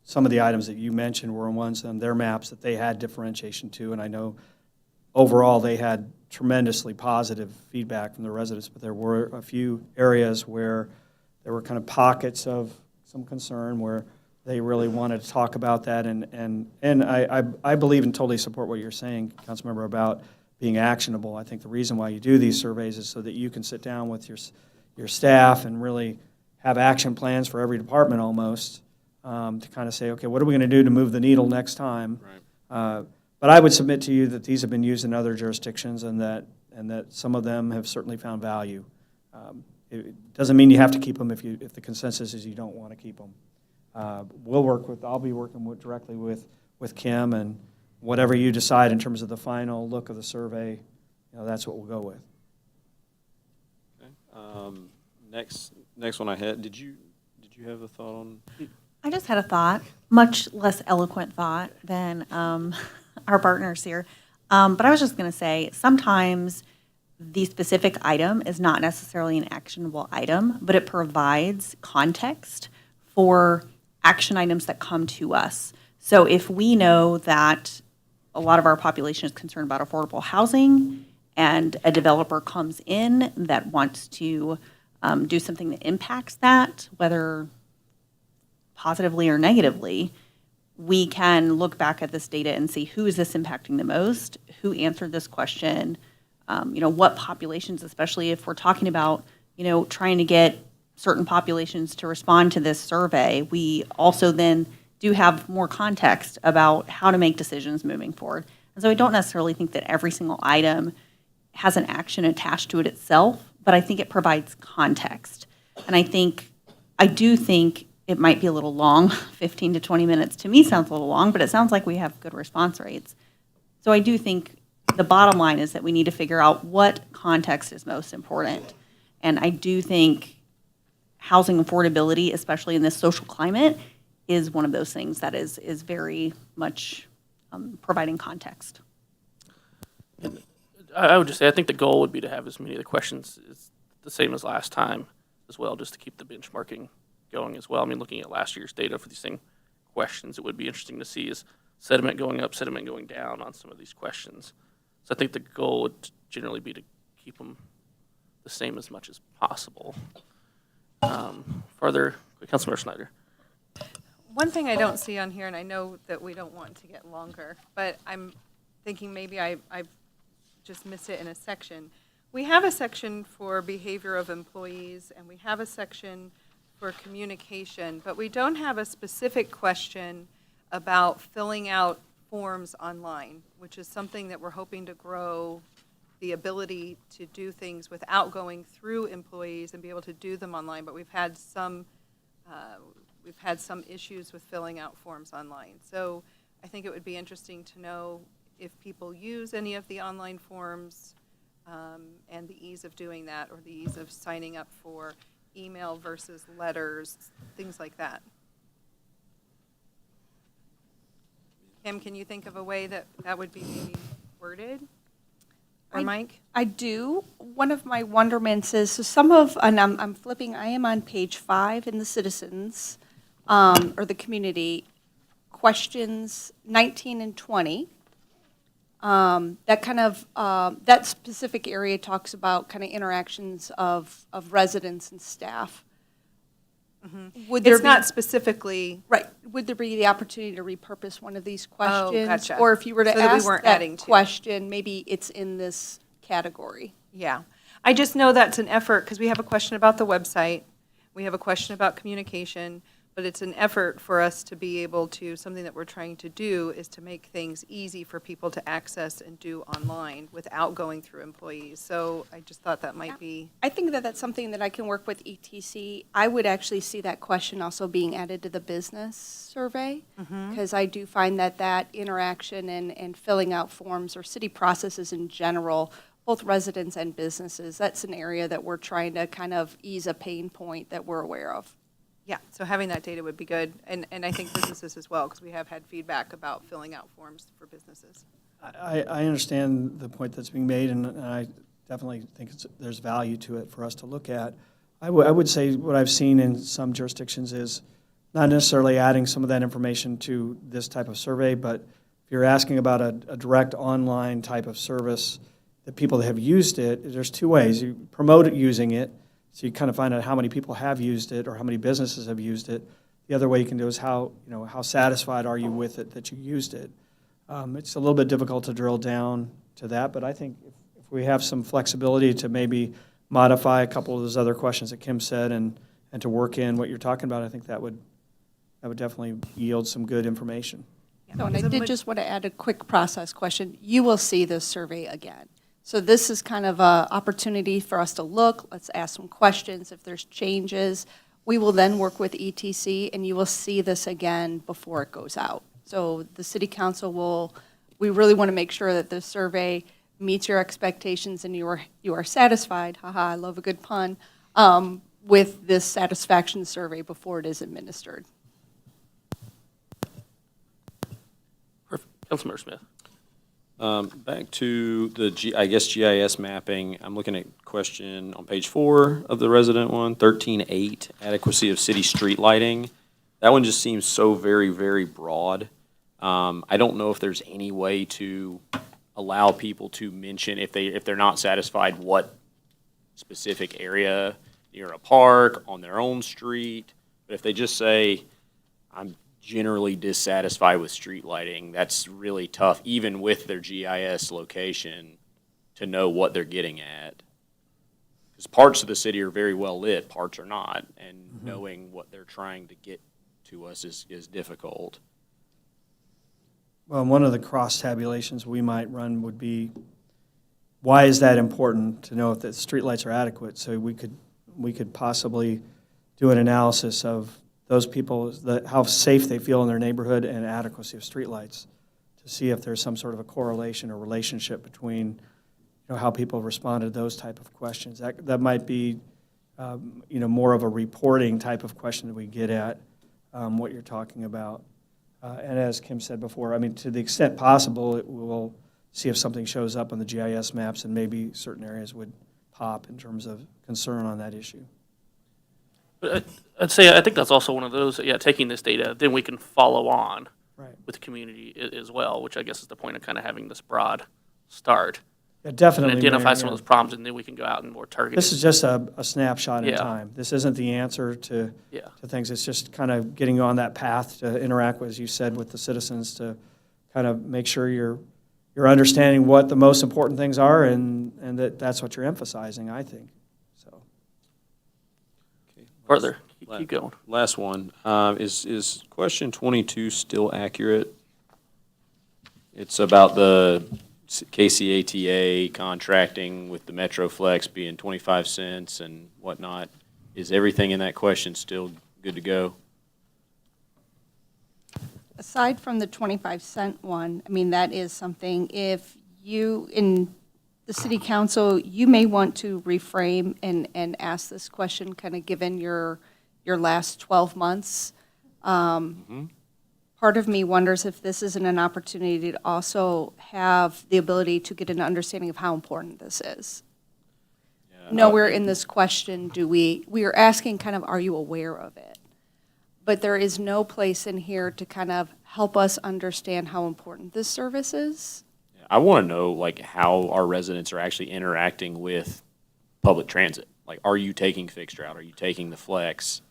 some of the items that you mentioned were ones on their maps that they had differentiation to. And I know overall they had tremendously positive feedback from the residents, but there were a few areas where there were kind of pockets of some concern where they really wanted to talk about that. And I believe and totally support what you're saying, Councilmember, about being actionable. I think the reason why you do these surveys is so that you can sit down with your staff and really have action plans for every department almost, to kind of say, okay, what are we going to do to move the needle next time? Right. But I would submit to you that these have been used in other jurisdictions and that some of them have certainly found value. It doesn't mean you have to keep them if the consensus is you don't want to keep them. I'll be working directly with Kim, and whatever you decide in terms of the final look of the survey, that's what we'll go with. Okay. Next one I had. Did you have a thought on? I just had a thought, much less eloquent thought than our partners here. But I was just going to say, sometimes the specific item is not necessarily an actionable item, but it provides context for action items that come to us. So if we know that a lot of our population is concerned about affordable housing, and a developer comes in that wants to do something that impacts that, whether positively or negatively, we can look back at this data and see who is this impacting the most, who answered this question, what populations, especially if we're talking about, trying to get certain populations to respond to this survey, we also then do have more context about how to make decisions moving forward. And so I don't necessarily think that every single item has an action attached to it itself, but I think it provides context. And I do think it might be a little long. 15 to 20 minutes to me sounds a little long, but it sounds like we have good response rates. So I do think the bottom line is that we need to figure out what context is most important. And I do think housing affordability, especially in this social climate, is one of those things that is very much providing context. I would just say, I think the goal would be to have as many of the questions as the same as last time as well, just to keep the benchmarking going as well. I mean, looking at last year's data for these same questions, it would be interesting to see is sediment going up, sediment going down on some of these questions. So I think the goal would generally be to keep them the same as much as possible. Further, Councilmember Snyder. One thing I don't see on here, and I know that we don't want to get longer, but I'm thinking maybe I've just missed it in a section. We have a section for behavior of employees, and we have a section for communication, but we don't have a specific question about filling out forms online, which is something that we're hoping to grow, the ability to do things without going through employees and be able to do them online. But we've had some issues with filling out forms online. So I think it would be interesting to know if people use any of the online forms, and the ease of doing that, or the ease of signing up for email versus letters, things like that. Kim, can you think of a way that that would be maybe worded? Or Mike? I do. One of my wonderments is, so some of, and I'm flipping, I am on page 5 in the citizens, or the community, questions 19 and 20. That kind of, that specific area talks about kind of interactions of residents and staff. Would there It's be, not specifically, right, would there be the opportunity to repurpose one of these questions? gotcha. Or if you were to So that we ask weren't adding that to. question, maybe it's in this category. yeah. I just know that's an effort, because we have a question about the website, we have a question about communication, but it's an effort for us to be able to, something that we're trying to do is to make things easy for people to access and do online without going through employees. So I just thought that might be, I think that that's something that I can work with ETC. I would actually see that question also being added to the business survey, because I do find that that interaction and filling out forms or city processes in general, both residents and businesses, that's an area that we're trying to kind of ease a pain point that we're aware of. yeah, so having that data would be good. And I think businesses as well, because we have had feedback about filling out forms for businesses. I understand the point that's being made, and I definitely think there's value to it for us to look at. I would say what I've seen in some jurisdictions is not necessarily adding some of that information to this type of survey, but if you're asking about a direct online type of service, the people that have used it, there's two ways. You promote it using it, so you kind of find out how many people have used it or how many businesses have used it. The other way you can do is how satisfied are you with it that you used it. It's a little bit difficult to drill down to that, but I think if we have some flexibility to maybe modify a couple of those other questions that Kim said and to work in what you're talking about, I think that would definitely yield some good information. So, and I did just want to add a quick process question. You will see this survey again. So this is kind of an opportunity for us to look, let's ask some questions. If there's changes, we will then work with ETC, and you will see this again before it goes out. So the city council we really want to make sure that the survey meets your expectations and you are satisfied, haha, I love a good pun, with this satisfaction survey before it is administered. Perfect. Councilmember Smith. Back to the GIS mapping, I'm looking at question on page 4 of the resident one, 13.8, adequacy of city street lighting. That one just seems so very, very broad. I don't know if there's any way to allow people to mention if they're not satisfied what specific area near a park, on their own street. But if they just say, I'm generally dissatisfied with street lighting, that's really tough, even with their GIS location, to know what they're getting at. Because parts of the city are very well lit, parts are not, and knowing what they're trying to get to us is difficult. Well, one of the cross tabulations we might run would be, why is that important to know if the streetlights are adequate? So we could possibly do an analysis of those people, how safe they feel in their neighborhood and adequacy of streetlights, to see if there's some sort of a correlation or relationship between, how people respond to those type of questions. That might be, more of a reporting type of question that we get at what you're talking about. And as Kim said before, I mean, to the extent possible, we'll see if something shows up on the GIS maps, and maybe certain areas would pop in terms of concern on that issue. But I'd say I think that's also one of those, taking this data, then we can follow on Right. with the community as well, which I guess is the point of kind of having this broad start. Yeah, definitely. And identify Mayor, some of yeah. those problems, and then we can go out and more targeted. This is just a snapshot in Yeah. time. This isn't the answer to Yeah. things. It's just kind of getting you on that path to interact, as you said, with the citizens, to kind of make sure you're understanding what the most important things are, and that's what you're emphasizing, I think. So. Further, Keep going. Last one. Is question 22 still accurate? It's about the KCATA contracting with the Metroflex being 25 cents and whatnot. Is everything in that question still good to go? Aside from the 25-cent one, I mean, that is something, if you, in the city council, you may want to reframe and ask this question, kind of given your last 12 months. Part of me wonders if this isn't an opportunity to also have the ability to get an understanding of how important this is. Nowhere in this question we are asking kind of, are you aware of it? But there is no place in here to kind of help us understand how important this service is. I want to know, like, how our residents are actually interacting with public transit. Like, are you taking fixed route? Are you taking the flex?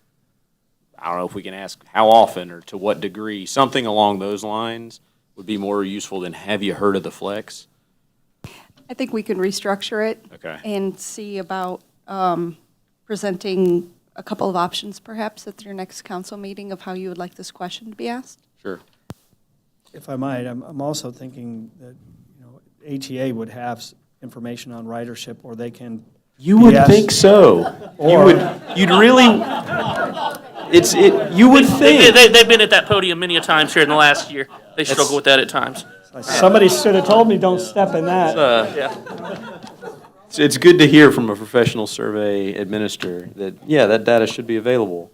I don't know if we can ask how often or to what degree. Something along those lines would be more useful than have you heard of the flex? I think we can restructure it. Okay. And see about presenting a couple of options perhaps at your next council meeting of how you would like this question to be asked. Sure. If I might, I'm also thinking that, ATA would have information on ridership, or they can. You would Yes. think so. Or- You'd really, you would think. They've been at that podium many a times here in the last year. They struggle with that at times. Somebody should have told me, don't step in that. It's good to hear from a professional survey administrator that, yeah, that data should be available.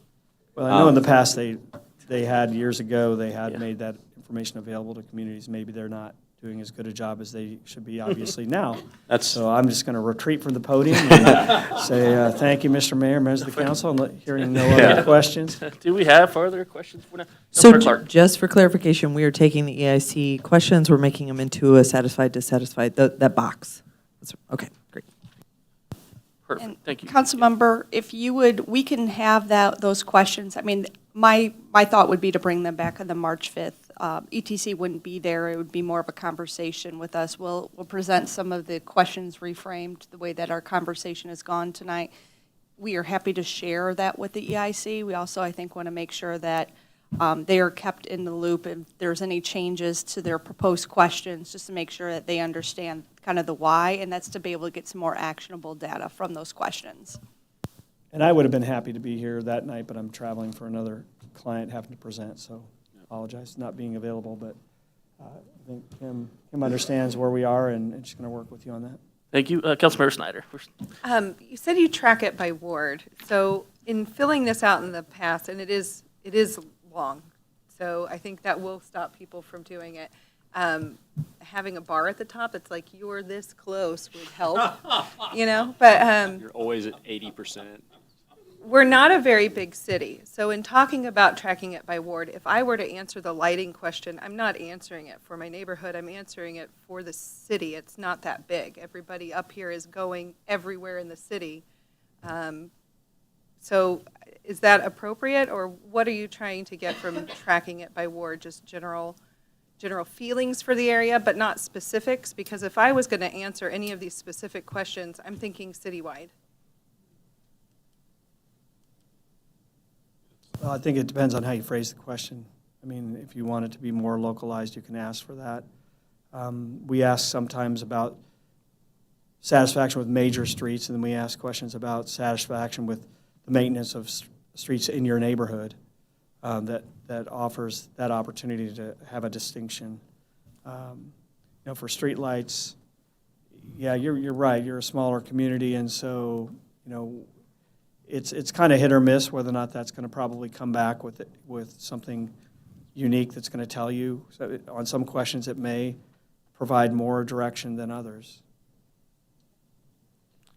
Well, I know in the past, they had, years ago, they had made that information available to communities. Maybe they're not doing as good a job as they should be, obviously, now. So I'm just going to retreat from the podium and say, thank you, Mr. Mayor, members of the council, and hearing no other questions. Do we have further questions for now? So Councilmember Clark. just for clarification, we are taking the EIC questions, we're making them into a satisfied, dissatisfied, that box. Okay, great. Perfect, thank you. Councilmember, if you would, we can have those questions. I mean, my thought would be to bring them back on the March 5th. ETC wouldn't be there. It would be more of a conversation with us. We'll present some of the questions reframed the way that our conversation has gone tonight. We are happy to share that with the EIC. We also, I think, want to make sure that they are kept in the loop if there's any changes to their proposed questions, just to make sure that they understand kind of the why, and that's to be able to get some more actionable data from those questions. And I would have been happy to be here that night, but I'm traveling for another client having to present, so apologize for not being available, but I think Kim understands where we are, and she's going to work with you on that. Thank you. Councilmember Snyder. You said you track it by ward. So in filling this out in the past, and it is long, so I think that will stop people from doing it. Having a bar at the top, it's like you're this close would help, But You're always at 80%. we're not a very big city. So in talking about tracking it by ward, if I were to answer the lighting question, I'm not answering it for my neighborhood. I'm answering it for the city. It's not that big. Everybody up here is going everywhere in the city. So is that appropriate, or what are you trying to get from tracking it by ward? Just general feelings for the area, but not specifics? Because if I was going to answer any of these specific questions, I'm thinking citywide. Well, I think it depends on how you phrase the question. I mean, if you want it to be more localized, you can ask for that. We ask sometimes about satisfaction with major streets, and then we ask questions about satisfaction with the maintenance of streets in your neighborhood that offers that opportunity to have a distinction. For streetlights, yeah, you're right. You're a smaller community, and so it's kind of hit or miss whether or not that's going to probably come back with something unique that's going to tell you. So on some questions, it may provide more direction than others.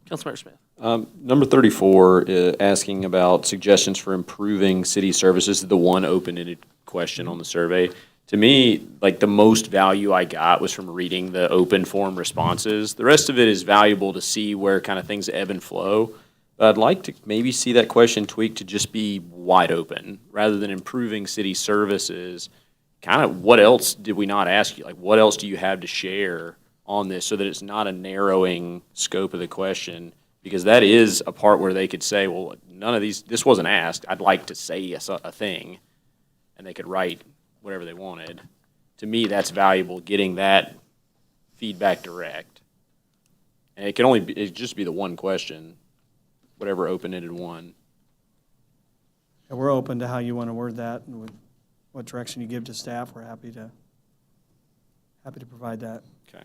Councilmember Smith. Number 34, asking about suggestions for improving city services, the one open-ended question on the survey. To me, like, the most value I got was from reading the open form responses. The rest of it is valuable to see where kind of things ebb and flow. But I'd like to maybe see that question tweaked to just be wide open, rather than improving city services. Kind of what else did we not ask you? Like, what else do you have to share on this, so that it's not a narrowing scope of the question? Because that is a part where they could say, well, none of these, this wasn't asked, I'd like to say a thing, and they could write whatever they wanted. To me, that's valuable, getting that feedback direct. And it can only be, it'd just be the one question, whatever open-ended one. And we're open to how you want to word that and what direction you give to staff. We're happy to provide that. Okay.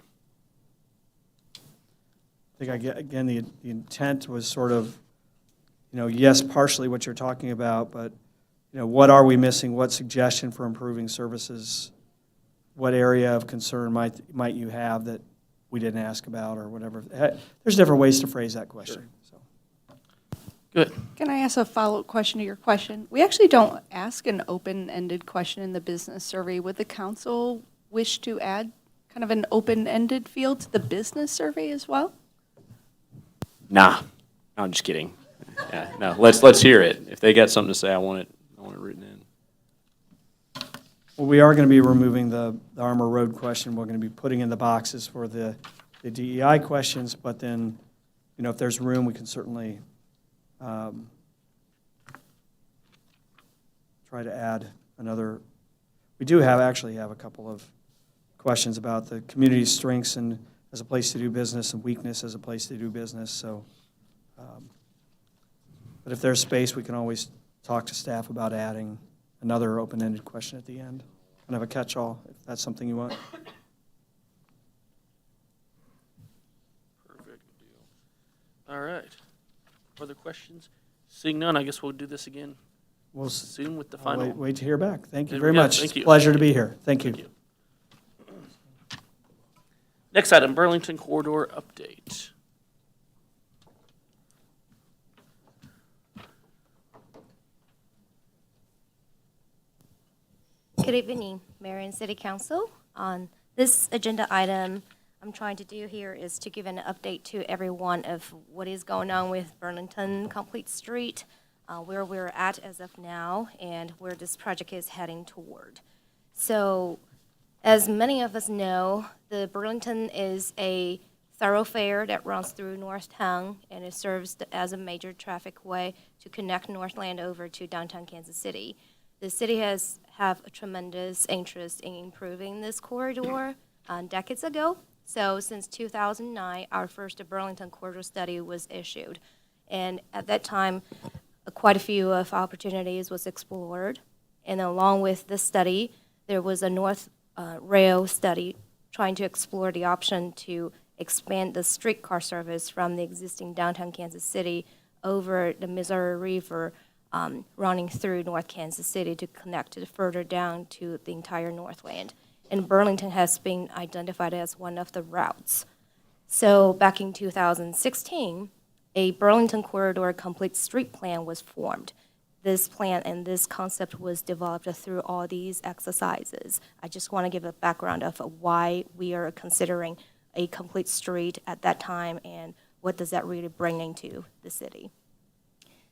I think, again, the intent was sort of, yes, partially what you're talking about, but, what are we missing? What suggestion for improving services? What area of concern might you have that we didn't ask about or whatever? There's different ways to phrase that question. So. Good. Can I ask a follow-up question to your question? We actually don't ask an open-ended question in the business survey. Would the council wish to add kind of an open-ended field to the business survey as well? Nah, I'm just kidding. Yeah, no, let's hear it. If they got something to say, I want it written in. Well, we are going to be removing the Armor Road question. We're going to be putting in the boxes for the DEI questions, but then, if there's room, we can certainly try to add another. We do actually have a couple of questions about the community's strengths and as a place to do business and weakness as a place to do business. So, but if there's space, we can always talk to staff about adding another open-ended question at the end. Kind of a catch-all, if that's something you want. Perfect deal. All right. Further questions? Seeing none, I guess we'll do this again We'll soon with the I'll final. wait to hear back. Thank you There very we go. much. Thank It's a you. pleasure to be here. Thank you. Thank you. Next item, Burlington Corridor update. Good evening, Mayor and City Council. On this agenda item, I'm trying to do here is to give an update to everyone of what is going on with Burlington Complete Street, where we're at as of now, and where this project is heading toward. So, as many of us know, the Burlington is a thoroughfare that runs through Northtown, and it serves as a major traffic way to connect North Landover to downtown Kansas City. The city have a tremendous interest in improving this corridor decades ago. So since 2009, our first Burlington Corridor study was issued. And at that time, quite a few of opportunities was explored. And along with this study, there was a North Rail study trying to explore the option to expand the streetcar service from the existing downtown Kansas City over the Missouri River, running through North Kansas City to connect it further down to the entire Northland. And Burlington has been identified as one of the routes. So back in 2016, a Burlington Corridor Complete Street Plan was formed. This plan and this concept was developed through all these exercises. I just want to give a background of why we are considering a complete street at that time and what does that really bring into the city.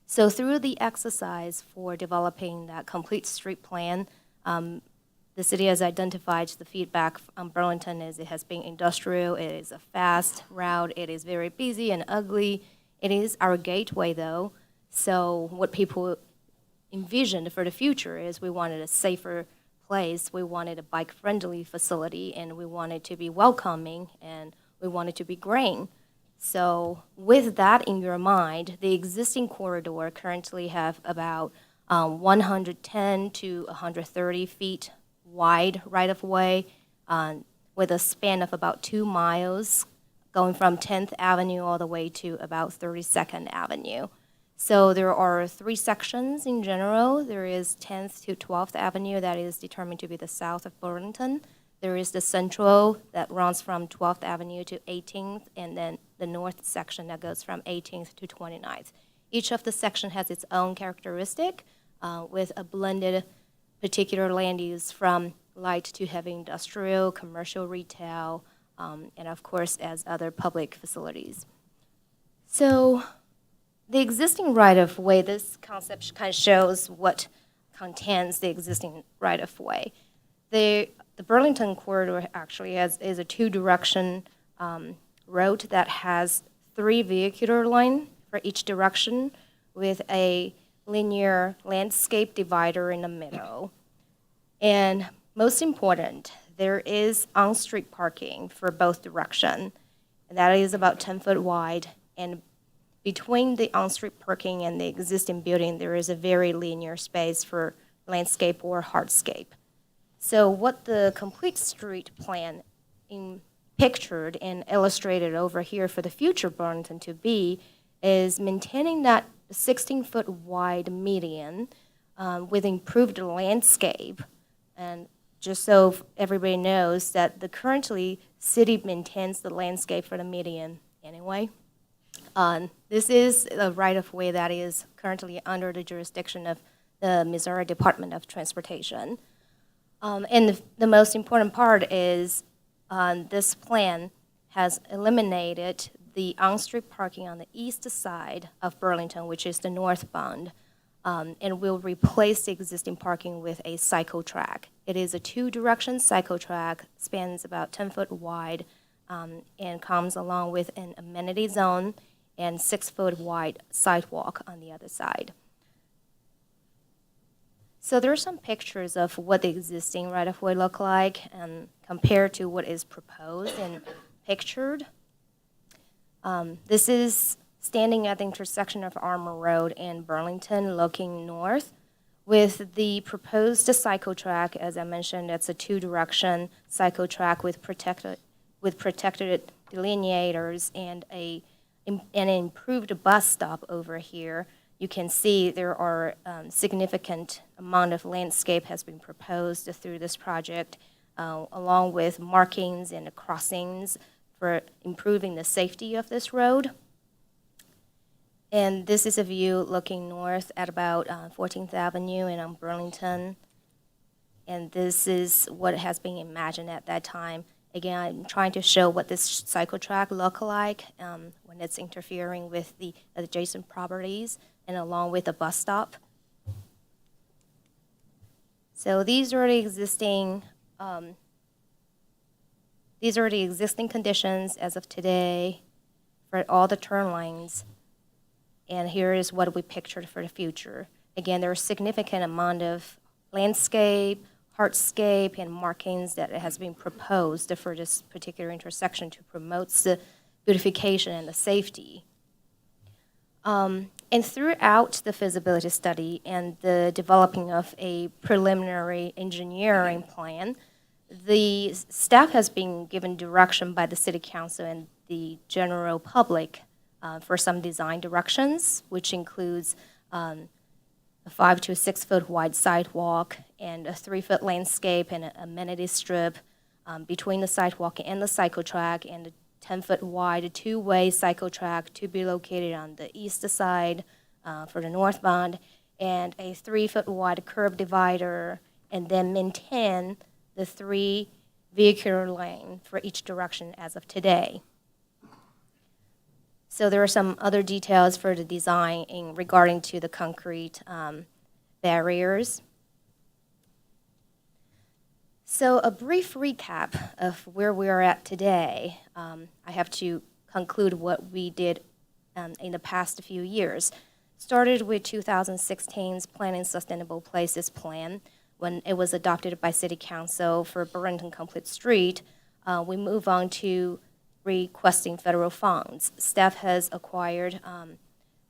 So through the exercise for developing that complete street plan, the city has identified the feedback on Burlington is it has been industrial, it is a fast route, it is very busy and ugly. It is our gateway though, so what people envisioned for the future is we wanted a safer place, we wanted a bike-friendly facility, and we wanted to be welcoming, and we wanted to be green. So with that in your mind, the existing corridor currently have about 110 to 130 feet wide right-of-way with a span of about 2 miles going from 10th Avenue all the way to about 32nd Avenue. So there are 3 sections in general. There is 10th to 12th Avenue that is determined to be the south of Burlington. There is the central that runs from 12th Avenue to 18th, and then the north section that goes from 18th to 29th. Each of the section has its own characteristic with a blended particular land use from light to heavy industrial, commercial retail, and of course as other public facilities. So the existing right-of-way, this concept kind of shows what contains the existing right-of-way. The Burlington corridor actually is a 2-direction road that has 3 vehicular lane for each direction with a linear landscape divider in the middle. And most important, there is on-street parking for both direction, and that is about 10 foot wide. And between the on-street parking and the existing building, there is a very linear space for landscape or hardscape. So what the complete street plan pictured and illustrated over here for the future Burlington to be is maintaining that 16-foot wide median with improved landscape. And just so everybody knows that currently city maintains the landscape for the median anyway. This is a right-of-way that is currently under the jurisdiction of the Missouri Department of Transportation. And the most important part is this plan has eliminated the on-street parking on the east side of Burlington, which is the northbound, and will replace the existing parking with a cycle track. It is a 2-direction cycle track, spans about 10 foot wide, and comes along with an amenity zone and 6-foot wide sidewalk on the other side. So there are some pictures of what the existing right-of-way look like and compared to what is proposed and pictured. This is standing at the intersection of Armour Road and Burlington looking north with the proposed cycle track. As I mentioned, it's a 2-direction cycle track with protected delineators and an improved bus stop over here. You can see there are significant amount of landscape has been proposed through this project, along with markings and crossings for improving the safety of this road. And this is a view looking north at about 14th Avenue and on Burlington. And this is what has been imagined at that time. Again, I'm trying to show what this cycle track look like when it's interfering with the adjacent properties and along with the bus stop. So these are the existing conditions as of today for all the turn lanes. And here is what we pictured for the future. Again, there are a significant amount of landscape, hardscape, and markings that has been proposed for this particular intersection to promote the beautification and the safety. And throughout the feasibility study and the developing of a preliminary engineering plan, the staff has been given direction by the City Council and the general public for some design directions, which includes a 5 to 6 foot wide sidewalk and a 3-foot landscape and an amenity strip between the sidewalk and the cycle track, and a 10-foot wide 2-way cycle track to be located on the east side for the northbound, and a 3-foot wide curb divider, and then maintain the 3 vehicular lane for each direction as of today. So there are some other details for the design in regarding to the concrete barriers. So a brief recap of where we are at today. I have to conclude what we did in the past few years. Started with 2016's Planning Sustainable Places Plan when it was adopted by City Council for Burlington Complete Street. We move on to requesting federal funds. Staff has acquired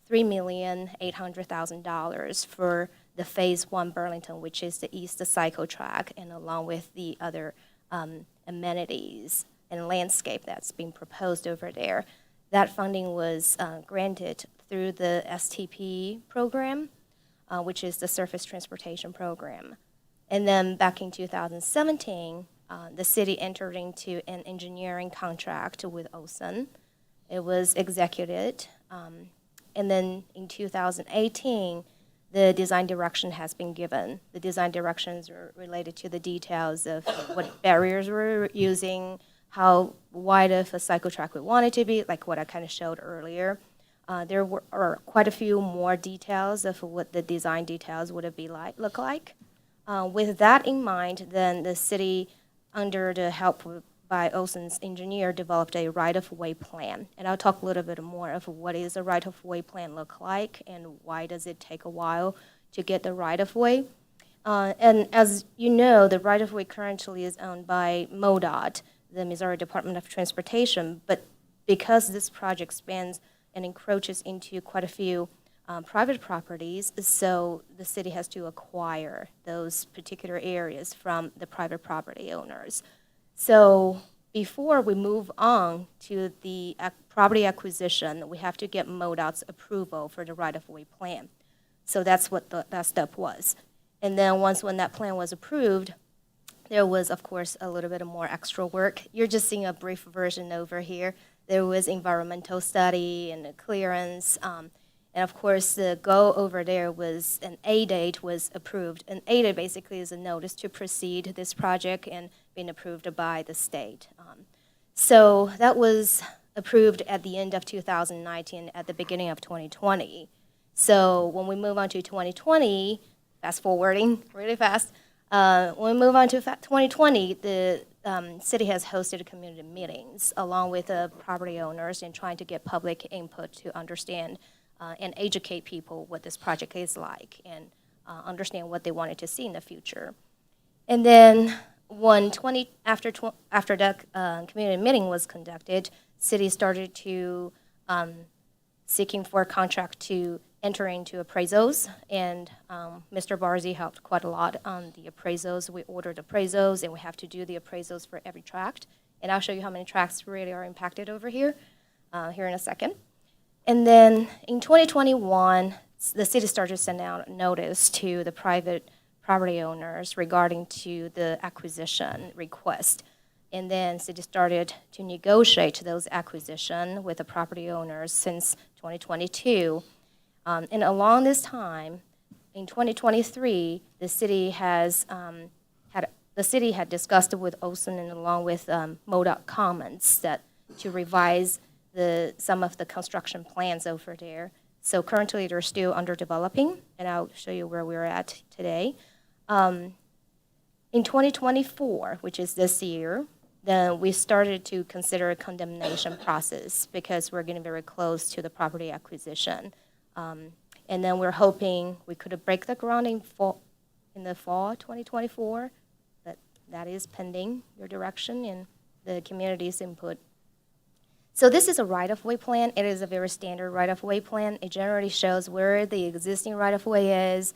$3,800,000 for the Phase 1 Burlington, which is the east cycle track, and along with the other amenities and landscape that's being proposed over there. That funding was granted through the STP program, which is the Surface Transportation Program. And then back in 2017, the city entered into an engineering contract with Olson. It was executed. And then in 2018, the design direction has been given. The design directions are related to the details of what barriers we're using, how wide of a cycle track we want it to be, like what I kind of showed earlier. There are quite a few more details of what the design details would look like. With that in mind, then the city, under the help by Olson's engineer, developed a right-of-way plan. And I'll talk a little bit more of what is a right-of-way plan look like and why does it take a while to get the right-of-way. And as you know, the right-of-way currently is owned by MoDOT, the Missouri Department of Transportation, but because this project spans and encroaches into quite a few private properties, so the city has to acquire those particular areas from the private property owners. So before we move on to the property acquisition, we have to get MoDOT's approval for the right-of-way plan. So that's what that step was. And then when that plan was approved, there was, of course, a little bit more extra work. You're just seeing a brief version over here. There was environmental study and a clearance. And of course, the go over there was an A date was approved. An A date basically is a notice to proceed this project and being approved by the state. So that was approved at the end of 2019, at the beginning of 2020. So when we move on to 2020, fast forwarding really fast, when we move on to 2020, the city has hosted community meetings along with the property owners and trying to get public input to understand and educate people what this project is like and understand what they wanted to see in the future. And then after that community meeting was conducted, city started to seeking for a contract to enter into appraisals, and Mr. Barzy helped quite a lot on the appraisals. We ordered appraisals, and we have to do the appraisals for every tract. And I'll show you how many tracts really are impacted over here, here in a second. And then in 2021, the city started sending out a notice to the private property owners regarding to the acquisition request. And then city started to negotiate those acquisition with the property owners since 2022. And along this time, in 2023, the city had discussed with Olson and along with MoDOT Commons that to revise some of the construction plans over there. So currently, they're still under developing, and I'll show you where we're at today. In 2024, which is this year, then we started to consider a condemnation process because we're getting very close to the property acquisition. And then we're hoping we could break the ground in the fall 2024, but that is pending your direction and the community's input. So this is a right-of-way plan. It is a very standard right-of-way plan. It generally shows where the existing right-of-way is,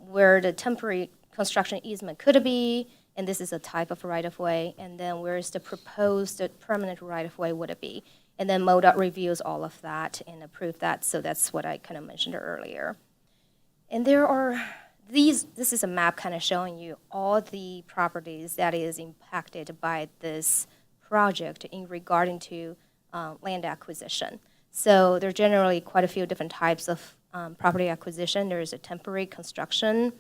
where the temporary construction easement could be, and this is a type of right-of-way, and then where is the proposed permanent right-of-way would it be. And then MoDOT reviews all of that and approve that, so that's what I kind of mentioned earlier. And there are this is a map kind of showing you all the properties that is impacted by this project in regarding to land acquisition. So there are generally quite a few different types of property acquisition. There is a temporary construction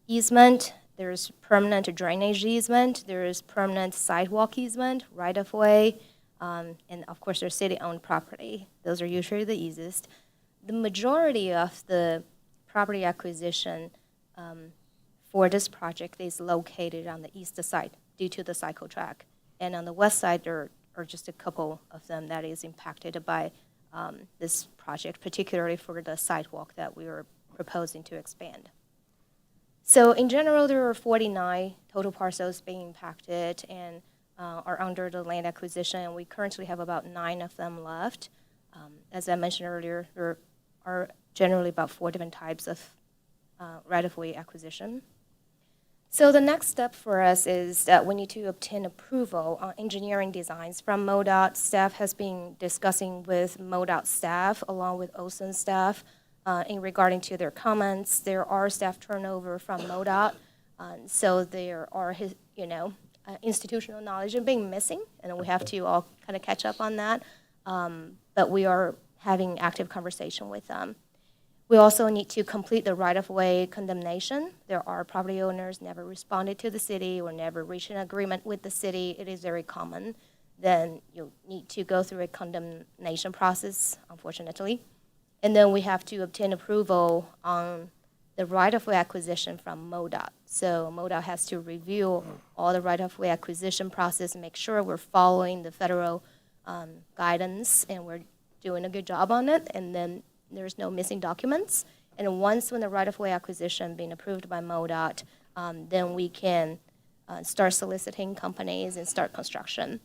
easement, there's permanent drainage easement, there is permanent sidewalk easement, right-of-way, and of course there's city-owned property. Those are usually the easiest. The majority of the property acquisition for this project is located on the east side due to the cycle track. And on the west side, there are just a couple of them that is impacted by this project, particularly for the sidewalk that we are proposing to expand. So in general, there are 49 total parcels being impacted and are under the land acquisition, and we currently have about 9 of them left. As I mentioned earlier, there are generally about 4 different types of right-of-way acquisition. So the next step for us is that we need to obtain approval on engineering designs from MoDOT. Staff has been discussing with MoDOT staff along with Olson staff in regarding to their comments. There are staff turnover from MoDOT, so there are institutional knowledge being missing, and we have to all kind of catch up on that. But we are having active conversation with them. We also need to complete the right-of-way condemnation. There are property owners never responded to the city or never reached an agreement with the city. It is very common. Then you need to go through a condemnation process, unfortunately. And then we have to obtain approval on the right-of-way acquisition from MoDOT. So MoDOT has to review all the right-of-way acquisition process and make sure we're following the federal guidance and we're doing a good job on it, and then there's no missing documents. And once when the right-of-way acquisition being approved by MoDOT, then we can start soliciting companies and start construction.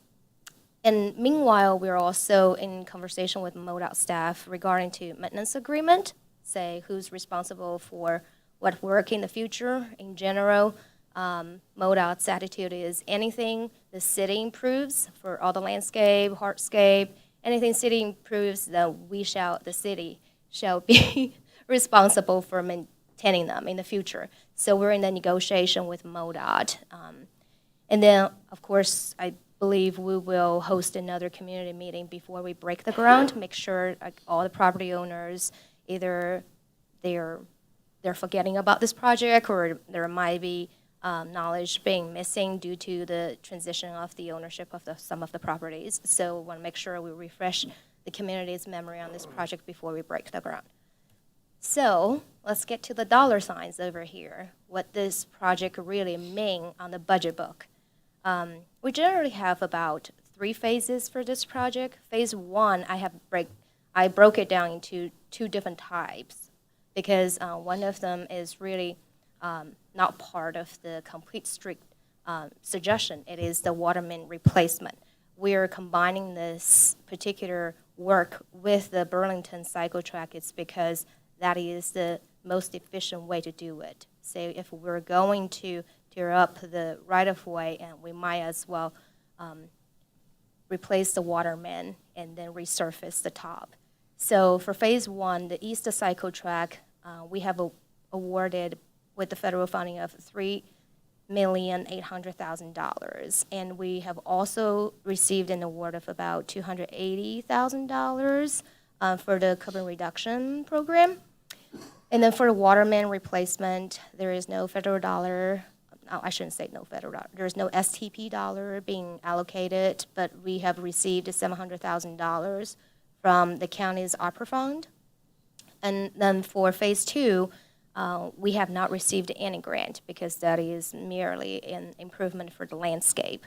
And meanwhile, we're also in conversation with MoDOT staff regarding to maintenance agreement, say who's responsible for what work in the future. In general, MoDOT's attitude is anything the city improves for all the landscape, hardscape, anything city improves, that the city shall be responsible for maintaining them in the future. So we're in the negotiation with MoDOT. And then, of course, I believe we will host another community meeting before we break the ground, make sure like, all the property owners, either they're forgetting about this project or there might be knowledge being missing due to the transition of the ownership of some of the properties. So we want to make sure we refresh the community's memory on this project before we break the ground. So let's get to the dollar signs over here, what this project really mean on the budget book. We generally have about 3 phases for this project. Phase 1, I broke it down into 2 different types because one of them is really not part of the complete street suggestion. It is the water main replacement. We are combining this particular work with the Burlington cycle track. It's because that is the most efficient way to do it. So if we're going to tear up the right-of-way, and we might as well replace the water main and then resurface the top. So for phase 1, the east cycle track, we have awarded with the federal funding of $3,800,000, and we have also received an award of about $280,000 for the carbon reduction program. And then for the water main replacement, there is no federal dollar. I shouldn't say no federal dollar. There's no STP dollar being allocated, but we have received $700,000 from the county's ARPA fund. And then for phase 2, we have not received any grant because that is merely an improvement for the landscape.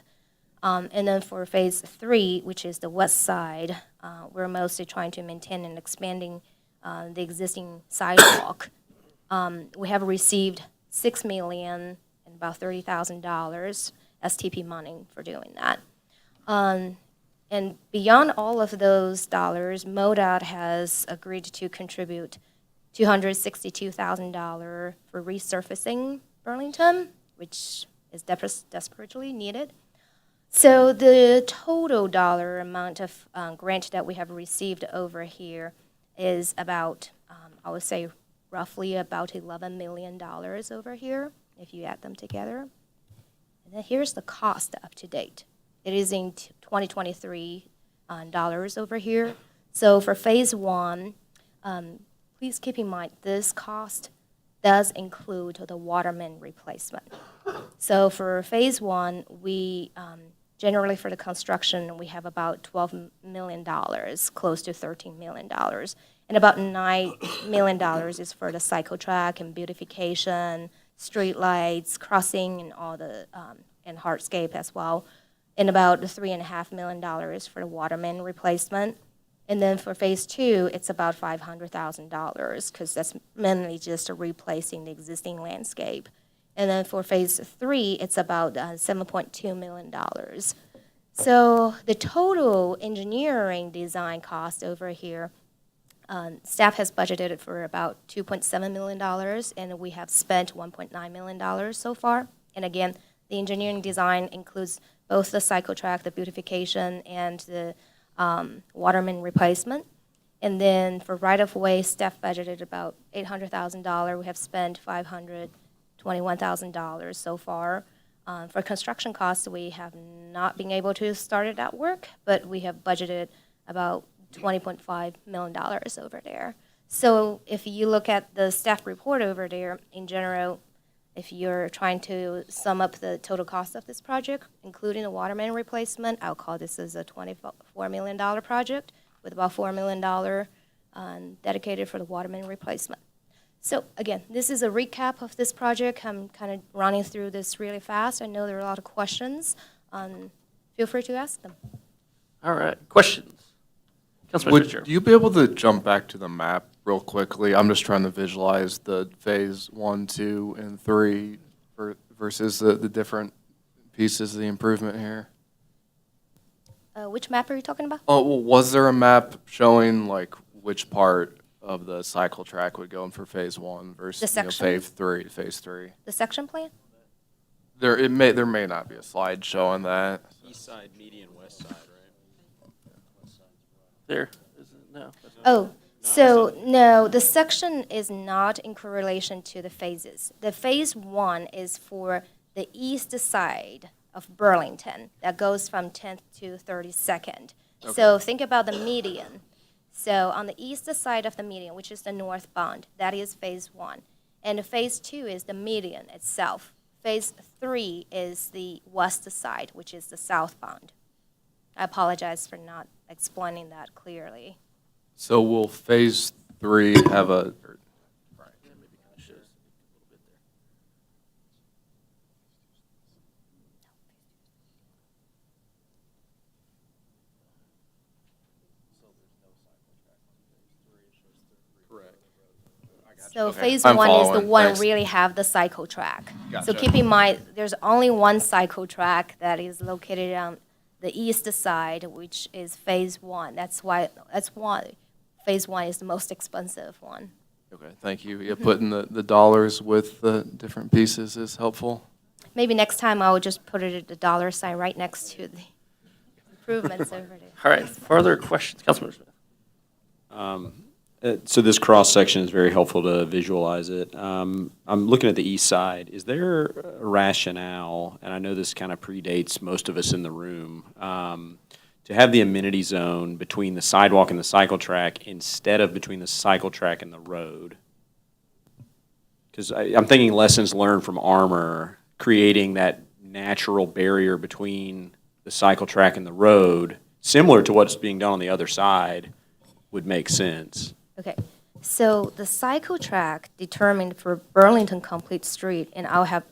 And then for phase 3, which is the west side, we're mostly trying to maintain and expanding the existing sidewalk. We have received $6 million and about $30,000 STP money for doing that. And beyond all of those dollars, MoDOT has agreed to contribute $262,000 for resurfacing Burlington, which is desperately needed. So the total dollar amount of grant that we have received over here is about, I would say, roughly about $11 million over here, if you add them together. And then here's the cost up to date. It is in 2023 dollars over here. So for phase 1, please keep in mind this cost does include the water main replacement. So for phase 1, we generally for the construction, we have about $12 million, close to $13 million. And about $9 million is for the cycle track and beautification, street lights, crossing, and all the, and hardscape as well. And about $3.5 million for the water main replacement. And then for phase 2, it's about $500,000 because that's mainly just replacing the existing landscape. And then for phase 3, it's about $7.2 million. So the total engineering design cost over here, staff has budgeted for about $2.7 million, and we have spent $1.9 million so far. And again, the engineering design includes both the cycle track, the beautification, and the water main replacement. And then for right-of-way, staff budgeted about $800,000. We have spent $521,000 so far. For construction costs, we have not been able to start that work, but we have budgeted about $20.5 million over there. So if you look at the staff report over there, in general, if you're trying to sum up the total cost of this project, including the water main replacement, I'll call this as a $24 million project with about $4 million dedicated for the water main replacement. So again, this is a recap of this project. I'm kind of running through this really fast. I know there are a lot of questions. Feel free to ask them. All right, questions? Councilman Would Fitzgerald. you be able to jump back to the map real quickly? I'm just trying to visualize the phase 1, 2, and 3 versus the different pieces of the improvement here. Which map are you talking about? Oh, well, was there a map showing like which part of the cycle track would go in for phase 1 versus section? phase 3? The section plan? There may not be a slide showing that. East side, median, west side, right? There, is it? No. that's not- Oh, so no, the section is not in correlation to the phases. The phase 1 is for the east side of Burlington that goes from 10th to 32nd. So think about the median. So on the east side of the median, which is the northbound, that is phase 1. And phase 2 is the median itself. Phase 3 is the west side, which is the southbound. I apologize for not explaining that clearly. So will phase 3 have a, So Okay, phase I'm 1 is the following. one Thanks. really have the cycle track. So Gotcha. keep in mind, there's only one cycle track that is located on the east side, which is phase 1. That's why phase 1 is the most expensive one. okay, thank you. Yeah, putting the dollars with the different pieces is helpful. Maybe next time I will just put it at the dollar sign right next to the improvements over there. All right, further questions? Councilman Smith. So this cross-section is very helpful to visualize it. I'm looking at the east side. Is there a rationale, and I know this kind of predates most of us in the room, to have the amenity zone between the sidewalk and the cycle track instead of between the cycle track and the road? Because I'm thinking lessons learned from Armour, creating that natural barrier between the cycle track and the road, similar to what's being done on the other side, would make sense. Okay, so the cycle track determined for Burlington Complete Street, and I'll have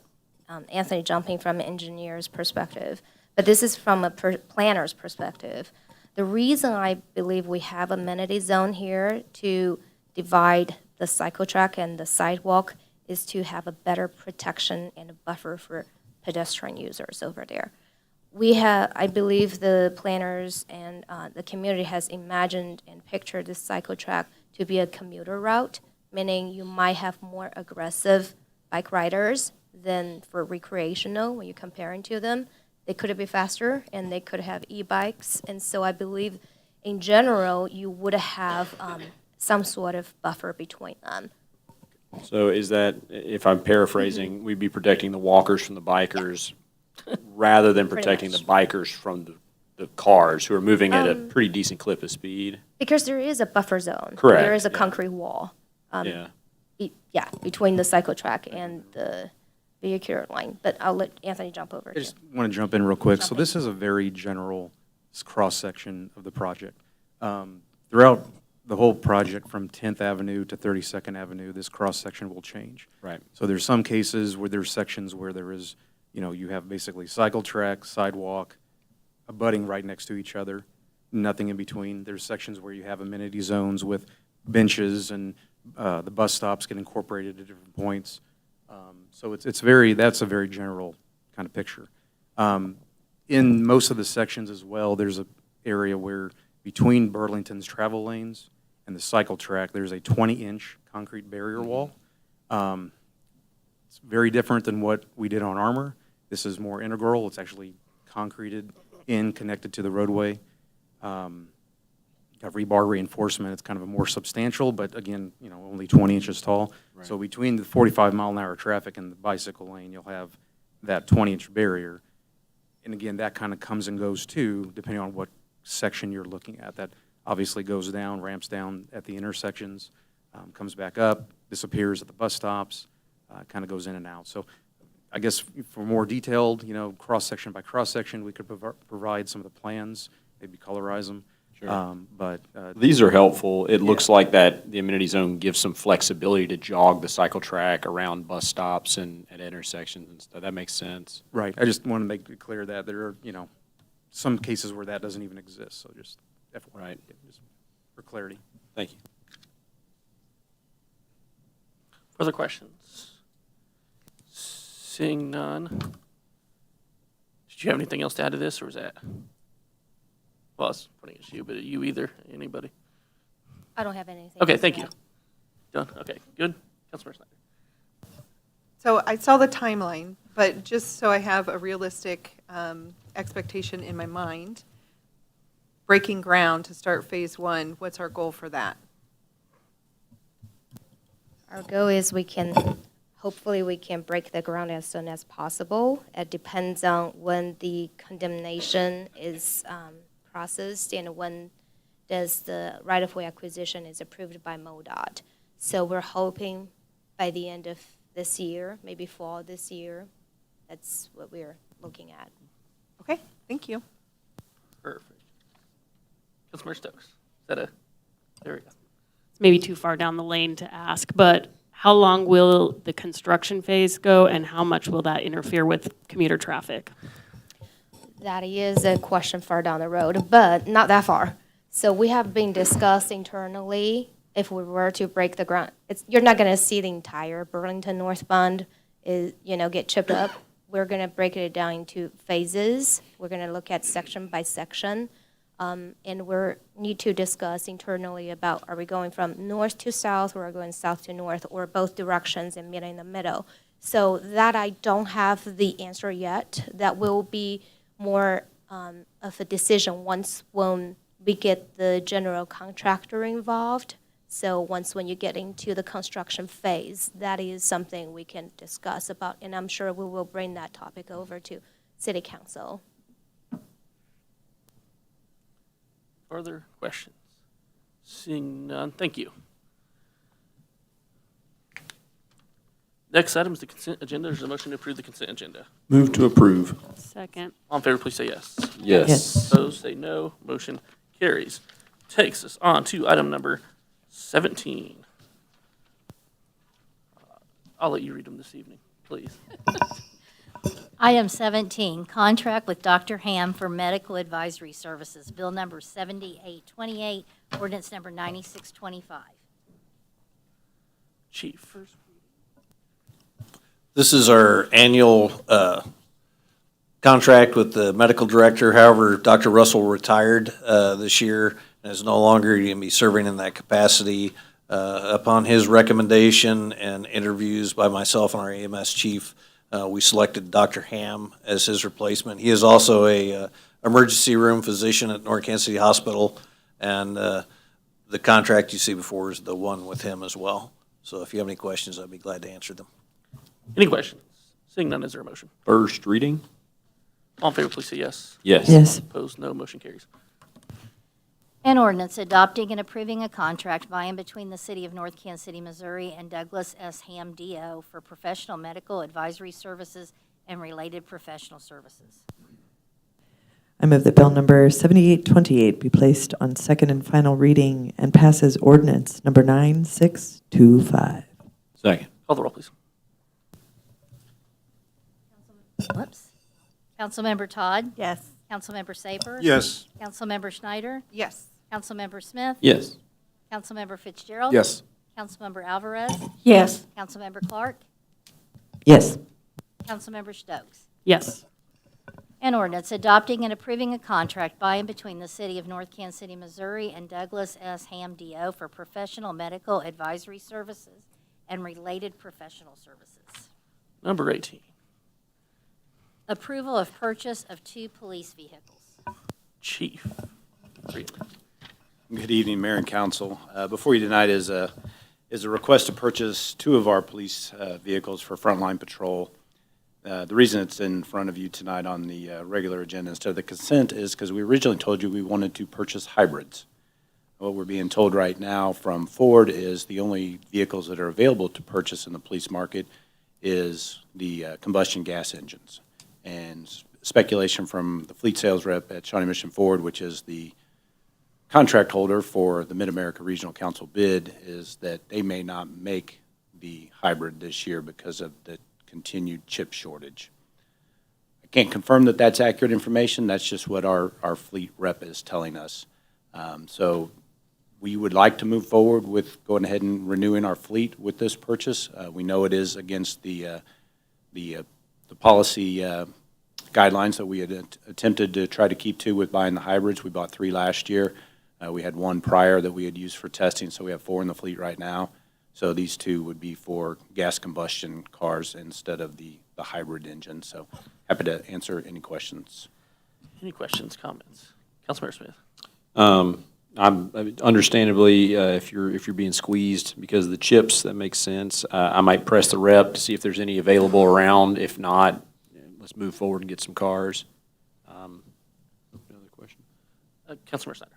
Anthony jumping from an engineer's perspective, but this is from a planner's perspective. The reason I believe we have amenity zone here to divide the cycle track and the sidewalk is to have a better protection and a buffer for pedestrian users over there. We have, I believe the planners and the community has imagined and pictured this cycle track to be a commuter route, meaning you might have more aggressive bike riders than for recreational when you're comparing to them. They could be faster and they could have e-bikes. And so I believe in general, you would have some sort of buffer between them. So is that, if I'm paraphrasing, we'd be protecting the walkers from the bikers rather than Pretty protecting the much. bikers from the cars who are moving at a pretty decent clip of speed? Because there is a buffer zone. Correct, There is a yeah. concrete wall. Yeah. Yeah, between the cycle track and the vehicular line. But I'll let Anthony jump over I to. just want to jump in real quick. So Jump in. this is a very general cross-section of the project. Throughout the whole project, from 10th Avenue to 32nd Avenue, this cross-section will change. Right. So there's some cases where there's sections where there is, you have basically cycle track, sidewalk, abutting right next to each other, nothing in between. There's sections where you have amenity zones with benches and the bus stops get incorporated at different points. So that's a very general kind of picture. In most of the sections as well, there's an area where between Burlington's travel lanes and the cycle track, there's a 20-inch concrete barrier wall. It's very different than what we did on Armour. This is more integral. It's actually concreted in, connected to the roadway. Got rebar reinforcement. It's kind of a more substantial, but again, only 20 inches tall. Right. So between the 45-mile-an-hour traffic and the bicycle lane, you'll have that 20-inch barrier. And again, that kind of comes and goes too, depending on what section you're looking at. That obviously goes down, ramps down at the intersections, comes back up, disappears at the bus stops, kind of goes in and out. So I guess for more detailed, cross-section by cross-section, we could provide some of the plans, maybe colorize them. But These are helpful. It looks like that the amenity zone gives some flexibility to jog the cycle track around bus stops and at intersections and stuff. That makes sense. right, I just want to make it clear that there are, some cases where that doesn't even exist, so just FYI, Right. just for clarity. Thank you. Further questions? Seeing none. Did you have anything else to add to this, or was that? Well, I was putting it to you, but you either, anybody? I don't have anything. Okay, else thank to you. add. Done, okay, good. Councilmember Snyder. So I saw the timeline, but just so I have a realistic expectation in my mind, breaking ground to start phase one, what's our goal for that? Our goal is hopefully we can break the ground as soon as possible. It depends on when the condemnation is processed and when does the right-of-way acquisition is approved by MoDOT. So we're hoping by the end of this year, maybe fall this year. That's what we're looking at. Okay, thank you. Perfect. Councilmember Stokes. Is that a, there we go. It's maybe too far down the lane to ask, but how long will the construction phase go and how much will that interfere with commuter traffic? That is a question far down the road, but not that far. So we have been discussing internally if we were to break the ground. You're not going to see the entire Burlington northbound get chipped up. We're going to break it down into phases. We're going to look at section by section. And we need to discuss internally about are we going from north to south or are we going south to north or both directions and meet in the middle. So that I don't have the answer yet. That will be more of a decision when we get the general contractor involved. So when you get into the construction phase, that is something we can discuss about, and I'm sure we will bring that topic over to City Council. Further questions? Seeing none, thank you. Next item is the consent agenda. There's a motion to approve the consent agenda. Move to approve. Second. All in favor, please say yes. Yes. Opposed, say no. Motion carries. Takes us on to item number 17. I'll let you read them this evening, please. Item 17, contract with Dr. Ham for medical advisory services, bill number 7828, ordinance number 9625. Chief. This is our annual contract with the medical director. However, Dr. Russell retired this year and is no longer going to be serving in that capacity. Upon his recommendation and interviews by myself and our EMS chief, we selected Dr. Ham as his replacement. He is also a emergency room physician at North Kansas City Hospital, and the contract you see before is the one with him as well. So if you have any questions, I'd be glad to answer them. Any questions? Seeing none, is there a motion? First reading? All in favor, please say yes. Yes. Yes. Opposed, no. Motion carries. An ordinance adopting and approving a contract by and between the City of North Kansas City, Missouri and Douglas S. Ham, D.O. for professional medical advisory services and related professional services. I move that bill number 7828 be placed on second and final reading and pass as ordinance number 9625. Second. Call the roll, please. Whoops. Councilmember Todd? Yes. Councilmember Saper? Yes. Councilmember Schneider? Yes. Councilmember Smith? Yes. Councilmember Fitzgerald? Yes. Councilmember Alvarez? Yes. Councilmember Clark? Yes. Councilmember Stokes? Yes. An ordinance adopting and approving a contract by and between the City of North Kansas City, Missouri and Douglas S. Ham, D.O. for professional medical advisory services and related professional services. Number 18. Approval of purchase of 2 police vehicles. Chief. Good evening, Mayor and Council. Before you tonight is a request to purchase 2 of our police vehicles for frontline patrol. The reason it's in front of you tonight on the regular agenda instead of the consent is because we originally told you we wanted to purchase hybrids. What we're being told right now from Ford is the only vehicles that are available to purchase in the police market is the combustion gas engines. And speculation from the fleet sales rep at Shawnee Mission Ford, which is the contract holder for the Mid-America Regional Council bid is that they may not make the hybrid this year because of the continued chip shortage. I can't confirm that that's accurate information. That's just what our fleet rep is telling us. So we would like to move forward with going ahead and renewing our fleet with this purchase. We know it is against the policy guidelines that we had attempted to try to keep to with buying the hybrids. We bought 3 last year. We had 1 prior that we had used for testing, so we have 4 in the fleet right now. So these 2 would be for gas combustion cars instead of the hybrid engine. So happy to answer any questions. Any questions, comments? Councilmember Smith. I'm understandably, if you're being squeezed because of the chips, that makes sense. I might press the rep to see if there's any available around. If not, let's move forward and get some cars. Another question? Councilmember Snyder.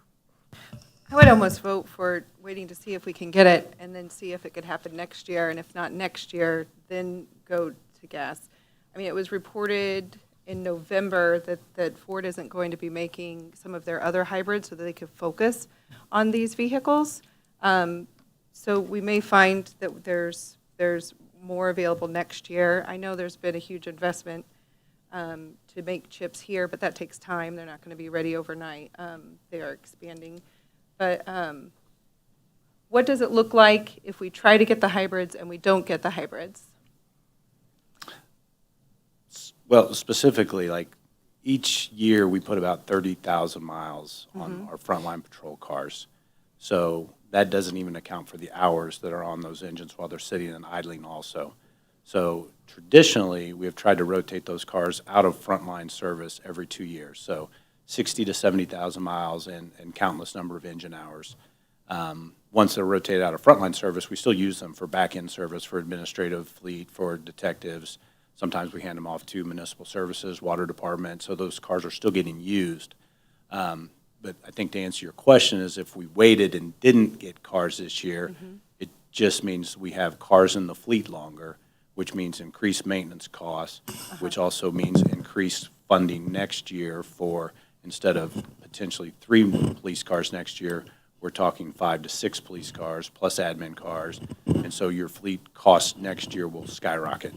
I would almost vote for waiting to see if we can get it and then see if it could happen next year. And if not next year, then go to gas. I mean, it was reported in November that Ford isn't going to be making some of their other hybrids so that they could focus on these vehicles. So we may find that there's more available next year. I know there's been a huge investment to make chips here, but that takes time. They're not going to be ready overnight. They are expanding. But what does it look like if we try to get the hybrids and we don't get the hybrids? Well, specifically, like each year we put about 30,000 miles on our frontline patrol cars. So that doesn't even account for the hours that are on those engines while they're sitting and idling also. So traditionally, we have tried to rotate those cars out of frontline service every 2 years. So 60 to 70,000 miles and countless number of engine hours. Once they're rotated out of frontline service, we still use them for back-end service, for administrative fleet, for detectives. Sometimes we hand them off to municipal services, water department, so those cars are still getting used. But I think to answer your question is if we waited and didn't get cars this year, it just means we have cars in the fleet longer, which means increased maintenance costs, which also means increased funding next year for, instead of potentially 3 police cars next year, we're talking 5 to 6 police cars plus admin cars. And so your fleet cost next year will skyrocket.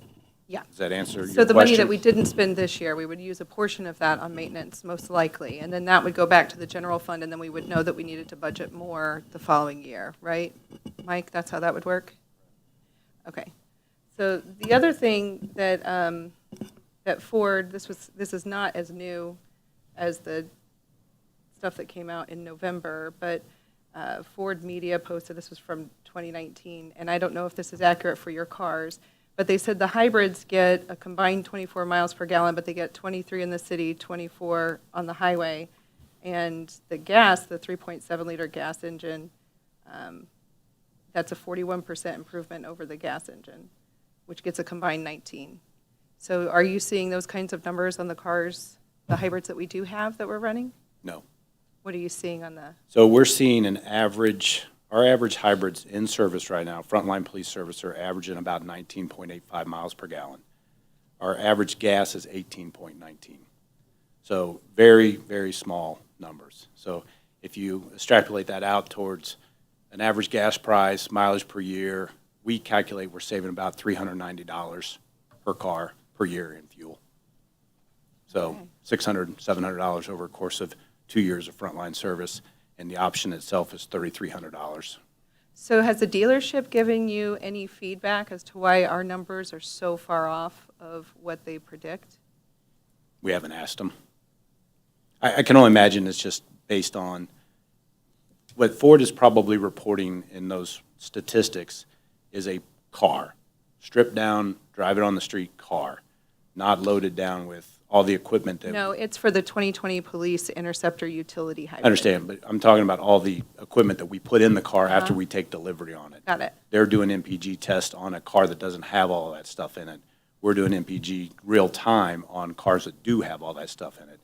Yeah. Does that answer your question? So the money that we didn't spend this year, we would use a portion of that on maintenance, most likely. And then that would go back to the general fund, and then we would know that we needed to budget more the following year, right? Mike, that's how that would work? Okay. So the other thing that, that Ford, this is not as new as the stuff that came out in November, but Ford Media posted, this was from 2019, and I don't know if this is accurate for your cars, but they said the hybrids get a combined 24 miles per gallon, but they get 23 in the city, 24 on the highway. And the gas, the 3.7 liter gas engine, that's a 41% improvement over the gas engine, which gets a combined 19. So are you seeing those kinds of numbers on the cars, the hybrids that we do have that we're running? No. What are you seeing on the? So we're seeing our average hybrids in service right now, frontline police service, are averaging about 19.85 miles per gallon. Our average gas is 18.19. So very, very small numbers. So if you extrapolate that out towards an average gas price, mileage per year, we calculate we're saving about $390 per car per year in fuel. So $600, $700 over a course of 2 years of frontline service. And the option itself is $3,300. So has the dealership given you any feedback as to why our numbers are so far off of what they predict? We haven't asked them. I can only imagine it's just based on what Ford is probably reporting in those statistics is a car, stripped down, drive it on the street car, not loaded down with all the equipment that. No, it's for the 2020 Police Interceptor Utility Hybrid. I understand, but I'm talking about all the equipment that we put in the car after we take delivery on it. Got it. They're doing MPG tests on a car that doesn't have all that stuff in it. We're doing MPG real time on cars that do have all that stuff in it.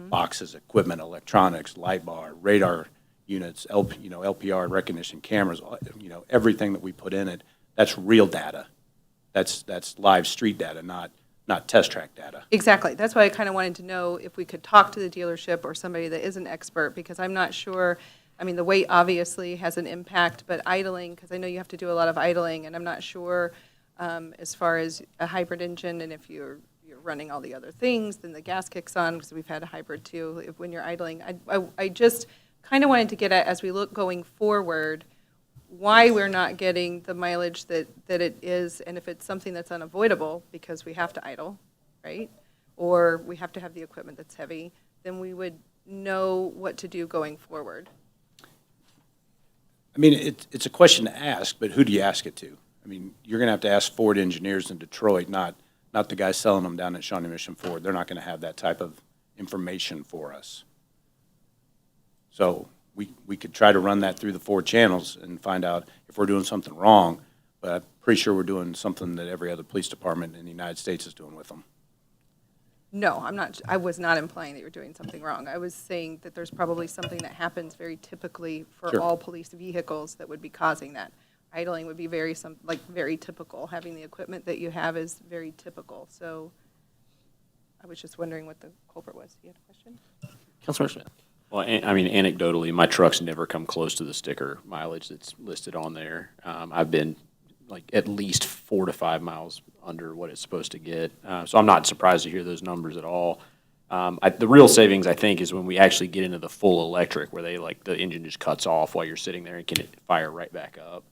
Boxes, equipment, electronics, light bar, radar units, LPR recognition cameras, everything that we put in it, that's real data. That's live street data, not test track data. Exactly. That's why I kind of wanted to know if we could talk to the dealership or somebody that is an expert, because I'm not sure I mean, the weight obviously has an impact, but idling, because I know you have to do a lot of idling, and I'm not sure as far as a hybrid engine, and if you're running all the other things, then the gas kicks on, because we've had a hybrid too, when you're idling. I just kind of wanted to get at, as we look going forward, why we're not getting the mileage that it is, and if it's something that's unavoidable because we have to idle, right? Or we have to have the equipment that's heavy, then we would know what to do going forward. I mean, it's a question to ask, but who do you ask it to? I mean, you're going to have to ask Ford engineers in Detroit, not the guys selling them down at Shawnee Mission Ford. They're not going to have that type of information for us. So we could try to run that through the Ford channels and find out if we're doing something wrong, but I'm pretty sure we're doing something that every other police department in the United States is doing with them. No, I was not implying that you're doing something wrong. I was saying that there's probably something that happens very typically for Sure. all police vehicles that would be causing that. Idling would be very typical. Having the equipment that you have is very typical. So I was just wondering what the culprit was. You had a question? Councilmember Smith. Well, I mean, anecdotally, my trucks never come close to the sticker mileage that's listed on there. I've been like at least 4 to 5 miles under what it's supposed to get. So I'm not surprised to hear those numbers at all. The real savings, I think, is when we actually get into the full electric, where the engine just cuts off while you're sitting there and can fire right back up.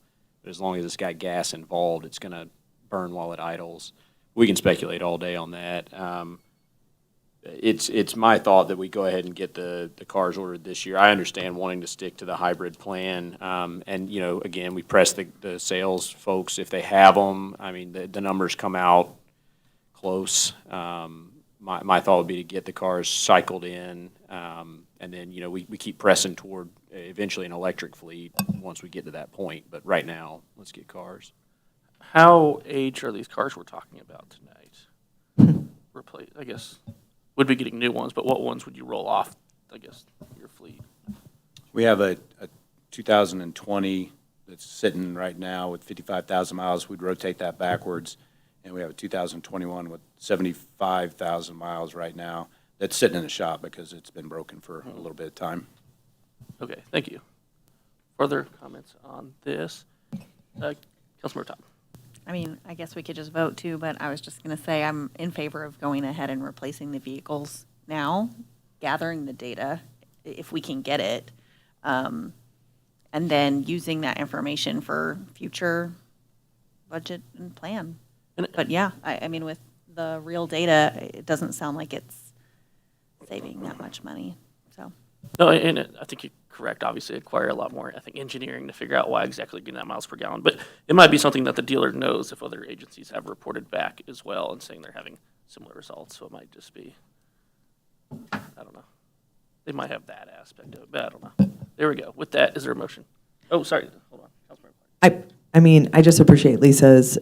But as long as it's got gas involved, it's going to burn while it idles. We can speculate all day on that. It's my thought that we go ahead and get the cars ordered this year. I understand wanting to stick to the hybrid plan. And, again, we press the sales folks if they have them. I mean, the numbers come out close. My thought would be to get the cars cycled in. And then, we keep pressing toward eventually an electric fleet once we get to that point. But right now, let's get cars. How aged are these cars we're talking about tonight? Replace, I guess, would be getting new ones, but what ones would you roll off, I guess, your fleet? We have a 2020 that's sitting right now with 55,000 miles. We'd rotate that backwards. And we have a 2021 with 75,000 miles right now that's sitting in the shop because it's been broken for a little bit of time. Okay, thank you. Further comments on this? Councilmember Todd. I mean, I guess we could just vote too, but I was just going to say I'm in favor of going ahead and replacing the vehicles now, gathering the data if we can get it, and then using that information for future budget and plan. But yeah, I mean, with the real data, it doesn't sound like it's saving that much money, so. No, and I think you're correct. Obviously, require a lot more, I think, engineering to figure out why exactly getting that miles per gallon. But it might be something that the dealer knows if other agencies have reported back as well and saying they're having similar results. So it might just be, I don't know. They might have that aspect of it, but I don't know. There we go. With that, is there a motion? Oh, sorry. Hold on. Councilmember. I mean, I just appreciate Lisa's,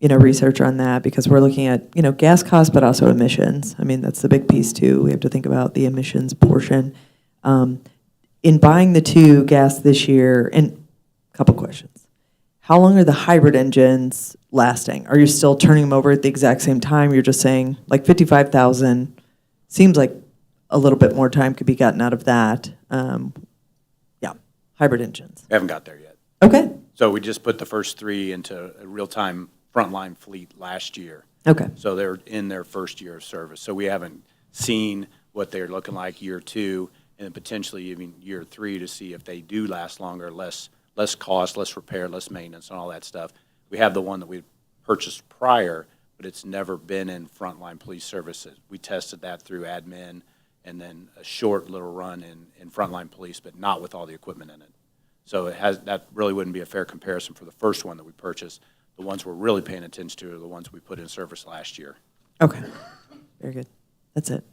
research on that, because we're looking at, gas costs, but also emissions. I mean, that's the big piece too. We have to think about the emissions portion. In buying the 2 gas this year, and a couple questions. How long are the hybrid engines lasting? Are you still turning them over at the exact same time? You're just saying, like 55,000, seems like a little bit more time could be gotten out of that. Hybrid engines. We haven't got there yet. Okay. So we just put the first 3 into a real-time frontline fleet last year. Okay. So they're in their first year of service. So we haven't seen what they're looking like year 2 and then potentially even year 3 to see if they do last longer, less cost, less repair, less maintenance, and all that stuff. We have the one that we purchased prior, but it's never been in frontline police services. We tested that through admin and then a short little run in frontline police, but not with all the equipment in it. So that really wouldn't be a fair comparison for the first one that we purchased. The ones we're really paying attention to are the ones we put in service last year. Okay. Very good. That's it.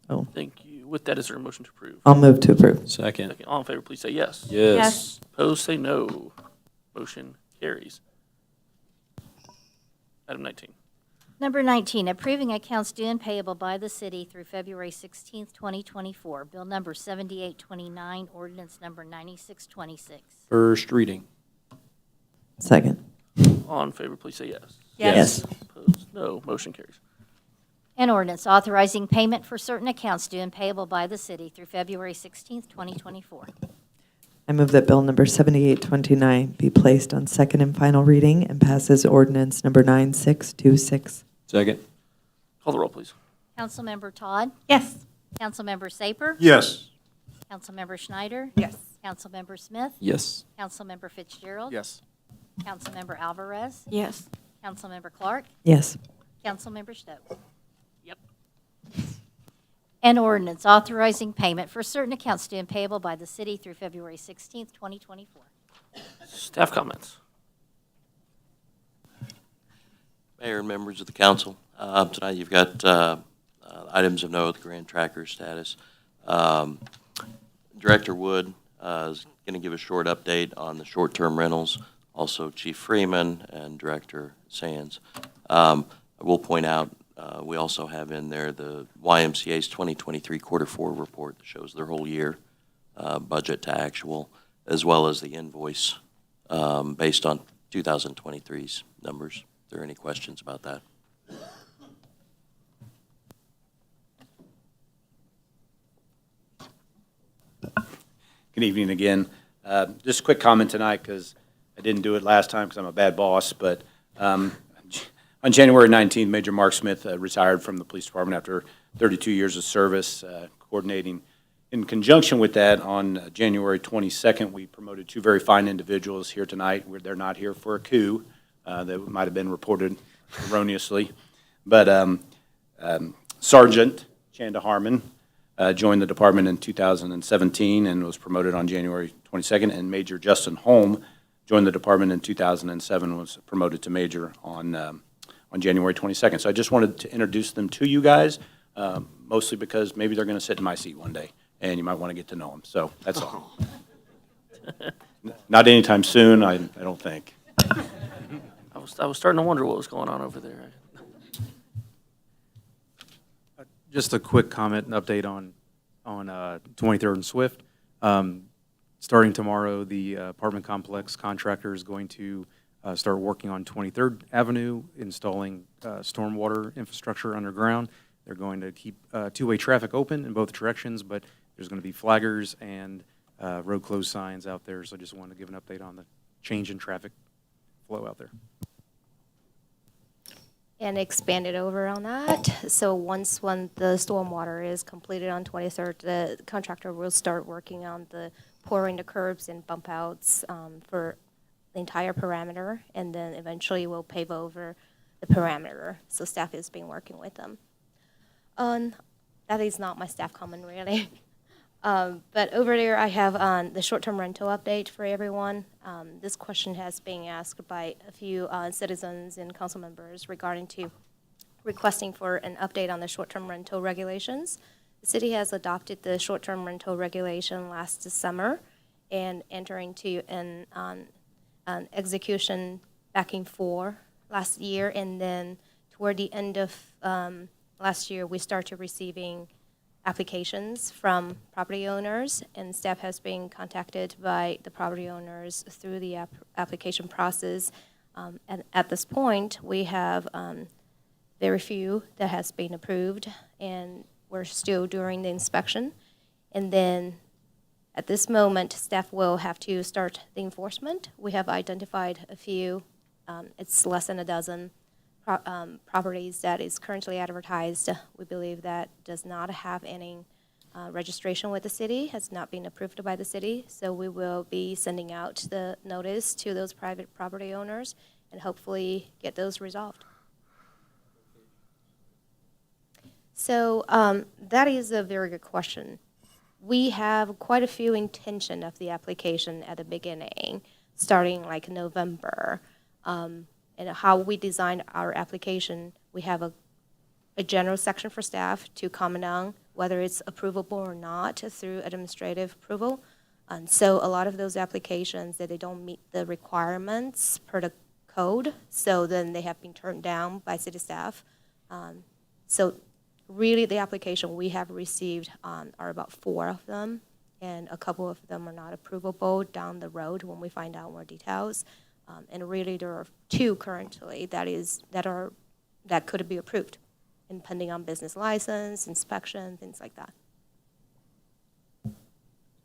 Oh. Thank you. With that, is there a motion to approve? I'll move to approve. Second. All in favor, please say yes. Yes. Opposed, say no. Motion carries. Item 19. Number 19, approving accounts due and payable by the city through February 16th, 2024. Bill number 7829, ordinance number 9626. First reading. Second. All in favor, please say yes. Yes. Opposed, no. Motion carries. An ordinance authorizing payment for certain accounts due and payable by the city through February 16th, 2024. I move that Bill number 7829 be placed on second and final reading and passes ordinance number 9626. Second. Call the roll, please. Councilmember Todd? Yes. Councilmember Saper? Yes. Councilmember Schneider? Yes. Councilmember Smith? Yes. Councilmember Fitzgerald? Yes. Councilmember Alvarez? Yes. Councilmember Clark? Yes. Councilmember Stokes? Yep. An ordinance authorizing payment for certain accounts due and payable by the city through February 16th, 2024. Staff comments. Mayor and members of the council, tonight you've got items of note, grant tracker status. Director Wood is going to give a short update on the short-term rentals, also Chief Freeman and Director Sands. I will point out we also have in there the YMCA's 2023 quarter four report that shows their whole year budget to actual, as well as the invoice based on 2023's numbers. If there are any questions about that. Good evening again. Just a quick comment tonight, because I didn't do it last time because I'm a bad boss, but on January 19th, Major Mark Smith retired from the police department after 32 years of service, coordinating. In conjunction with that, on January 22nd, we promoted two very fine individuals here tonight. They're not here for a coup that might have been reported erroneously. But Sergeant Chanda Harmon joined the department in 2017 and was promoted on January 22nd, and Major Justin Holm joined the department in 2007 and was promoted to Major on January 22nd. So I just wanted to introduce them to you guys, mostly because maybe they're going to sit in my seat one day, and you might want to get to know them. So that's all. Not anytime soon, I don't think. I was starting to wonder what was going on over there. Just a quick comment and update on 23rd and Swift. Starting tomorrow, the apartment complex contractor is going to start working on 23rd Avenue, installing stormwater infrastructure underground. They're going to keep two-way traffic open in both directions, but there's going to be flaggers and road closed signs out there. So I just wanted to give an update on the change in traffic flow out there. And expanded over on that. So when the stormwater is completed on 23rd, the contractor will start working on the pouring the curbs and bump outs for the entire perimeter, and then eventually we'll pave over the perimeter. So staff has been working with them. That is not my staff comment really. But over there I have the short-term rental update for everyone. This question has been asked by a few citizens and council members regarding to requesting for an update on the short-term rental regulations. The city has adopted the short-term rental regulation last summer and entering into an execution back in 4 last year, and then toward the end of last year we started receiving applications from property owners, and staff has been contacted by the property owners through the application process. And at this point, we have very few that has been approved, and we're still doing the inspection. And then at this moment, staff will have to start the enforcement. We have identified a few, it's less than a dozen properties that is currently advertised. We believe that does not have any registration with the city, has not been approved by the city. So we will be sending out the notice to those private property owners and hopefully get those resolved. So that is a very good question. We have quite a few intention of the application at the beginning, starting like November. And how we design our application, we have a general section for staff to comment on whether it's approvable or not through administrative approval. And so a lot of those applications that they don't meet the requirements per the code, so then they have been turned down by city staff. So really the application we have received are about 4 of them, and a couple of them are not approvable down the road when we find out more details. And really, there are 2 currently that could be approved, and pending on business license, inspection, things like that.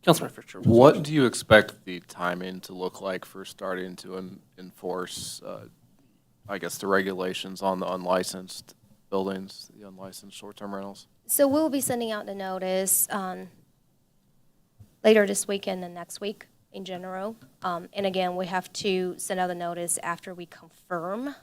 Councilman Fisher. What do you expect the timing to look like for starting to enforce, I guess, the regulations on the unlicensed buildings, the unlicensed short-term rentals? So we'll be sending out the notice later this week and the next week in general. And again, we have to send out the notice after we confirm.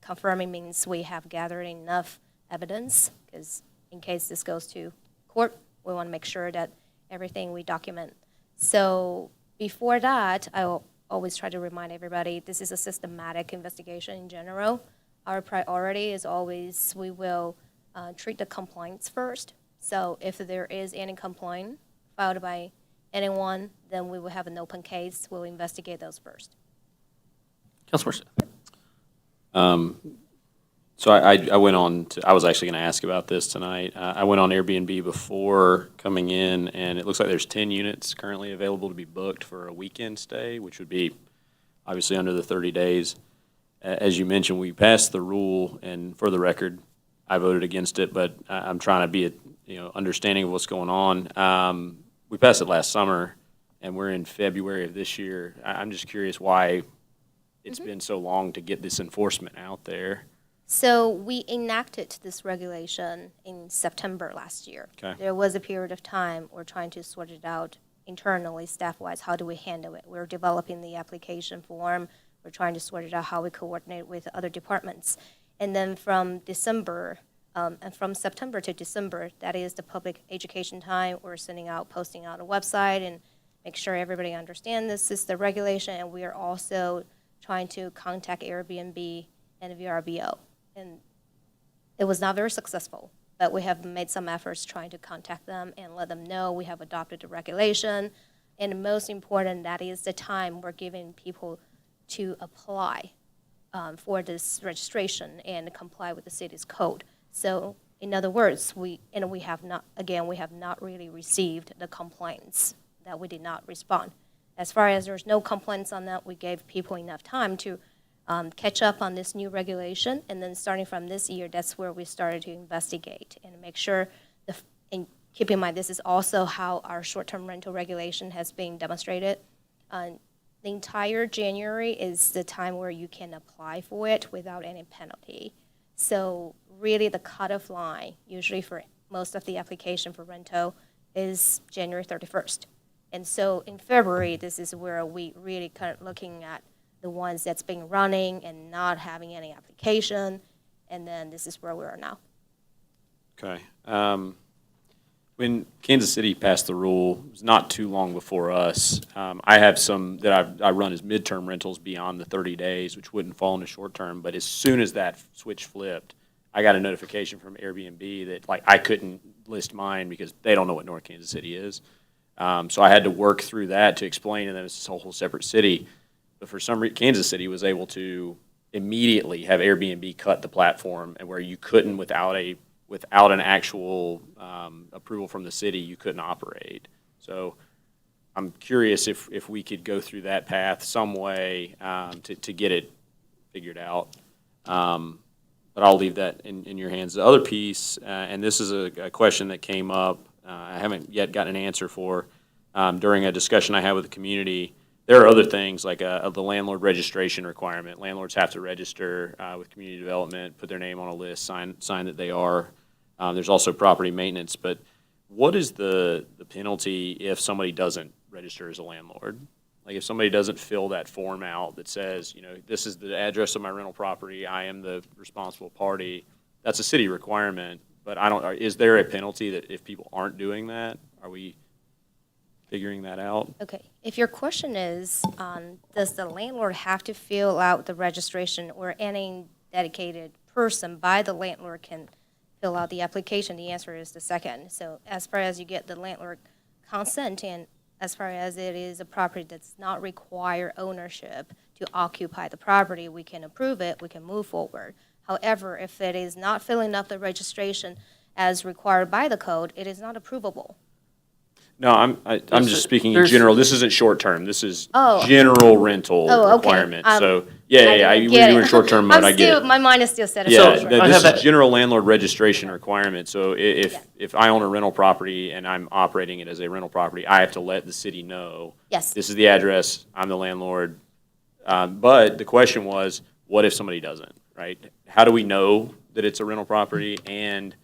Confirming means we have gathered enough evidence, because in case this goes to court, we want to make sure that everything we document. So before that, I will always try to remind everybody, this is a systematic investigation in general. Our priority is always, we will treat the complaints first. So if there is any complaint filed by anyone, then we will have an open case. We'll investigate those first. Councilman Smith. So I went on to, I was actually going to ask about this tonight. I went on Airbnb before coming in, and it looks like there's 10 units currently available to be booked for a weekend stay, which would be obviously under the 30 days. As you mentioned, we passed the rule, and for the record, I voted against it, but I'm trying to be understanding of what's going on. We passed it last summer, and we're in February of this year. I'm just curious why it's been so long to get this enforcement out there. So we enacted this regulation in September last year. Okay. There was a period of time we're trying to sort it out internally, staff-wise. How do we handle it? We're developing the application form. We're trying to sort it out how we coordinate with other departments. And then from December, and from September to December, that is the public education time. We're sending out, posting out a website and make sure everybody understands this is the regulation. And we are also trying to contact Airbnb and VRBO. And it was not very successful, but we have made some efforts trying to contact them and let them know we have adopted the regulation. And most important, that is the time we're giving people to apply for this registration and comply with the city's code. So in other words, we have not really received the complaints that we did not respond. As far as there's no complaints on that, we gave people enough time to catch up on this new regulation, and then starting from this year, that's where we started to investigate and make sure, and keep in mind, this is also how our short-term rental regulation has been demonstrated. The entire January is the time where you can apply for it without any penalty. So really the cutoff line, usually for most of the application for rental, is January 31st. And so in February, this is where we really kind of looking at the ones that's been running and not having any application, and then this is where we are now. Okay. When Kansas City passed the rule, it was not too long before us. I have some that I run as midterm rentals beyond the 30 days, which wouldn't fall into short term. But as soon as that switch flipped, I got a notification from Airbnb that like I couldn't list mine because they don't know what North Kansas City is. So I had to work through that to explain to them it's a whole separate city. But for some reason, Kansas City was able to immediately have Airbnb cut the platform, and where you couldn't without an actual approval from the city, you couldn't operate. So I'm curious if we could go through that path some way to get it figured out. But I'll leave that in your hands. The other piece, and this is a question that came up, I haven't yet gotten an answer for, during a discussion I had with the community. There are other things like the landlord registration requirement. Landlords have to register with community development, put their name on a list, sign that they are. There's also property maintenance. But what is the penalty if somebody doesn't register as a landlord? Like if somebody doesn't fill that form out that says, this is the address of my rental property, I am the responsible party. That's a city requirement. But is there a penalty that if people aren't doing that? Are we figuring that out? Okay, if your question is, does the landlord have to fill out the registration, or any dedicated person by the landlord can fill out the application? The answer is the second. So as far as you get the landlord consent, and as far as it is a property that's not require ownership to occupy the property, we can approve it, we can move forward. However, if it is not filling up the registration as required by the code, it is not approvable. No, I'm just speaking in general. This isn't short term. This is Oh. general rental Oh, okay. requirement. So Yeah, didn't we're get doing it. short-term mode, I get it. My mind is still set aside. Yeah, for this that. is general landlord registration requirement, so if I own a rental property and I'm operating it as a rental property, I have to let the city know. Yes. This is the address, I'm the landlord. But the question was, what if somebody doesn't, right? How do we know that it's a rental property, and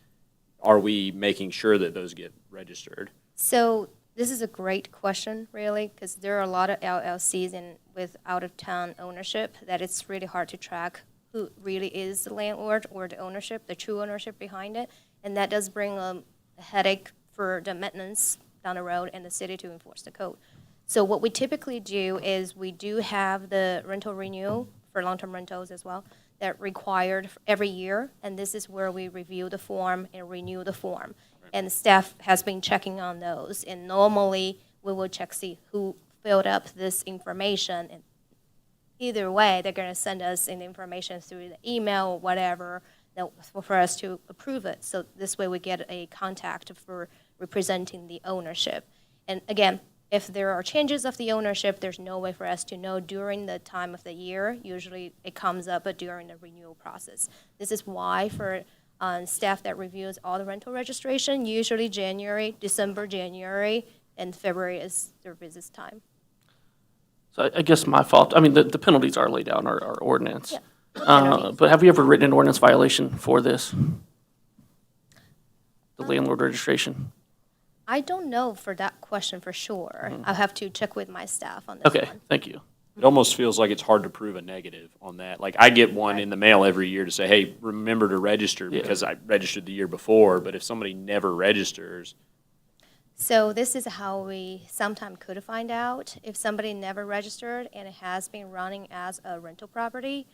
are we making sure that those get registered? So this is a great question, really, because there are a lot of LLCs with out-of-town ownership that it's really hard to track who really is the landlord or the ownership, the true ownership behind it. And that does bring a headache for the maintenance down the road and the city to enforce the code. So what we typically do is we do have the rental renewal for long-term rentals as well that required every year, and this is where we review the form and renew the form. And staff has been checking on those, and normally we will check, see who filled up this information, and either way, they're gonna send us the information through the email or whatever for us to approve it. So this way we get a contact for representing the ownership. And again, if there are changes of the ownership, there's no way for us to know during the time of the year. Usually it comes up during the renewal process. This is why for staff that reviews all the rental registration, usually December, January, and February is their busiest time. So I guess my fault. I mean, the penalties are laid out in our ordinance. Yeah. But have we ever written an ordinance violation for this? The landlord registration? I don't know for that question for sure. I'll have to check with my staff on this Okay, one. thank you. It almost feels like it's hard to prove a negative on that. Like, I get one in the mail every year to say, hey, remember to register, because I registered the year before, but if somebody never registers. So this is how we sometimes could find out if somebody never registered and it has been running as a rental property.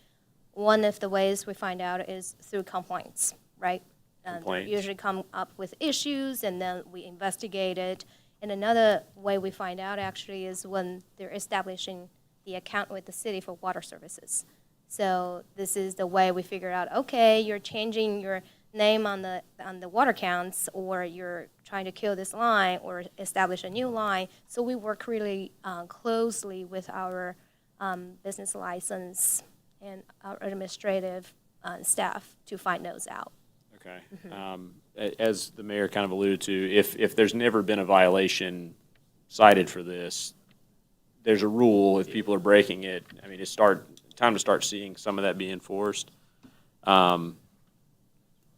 One of the ways we find out is through complaints, right? They Complaints. usually come up with issues and then we investigate it. And another way we find out actually is when they're establishing the account with the city for water services. So this is the way we figure out, okay, you're changing your name on the water counts, or you're trying to kill this line or establish a new line. So we work really closely with our business license and our administrative staff to find those out. Okay. As the mayor kind of alluded to, if there's never been a violation cited for this, there's a rule. If people are breaking it, I mean, it's time to start seeing some of that be enforced.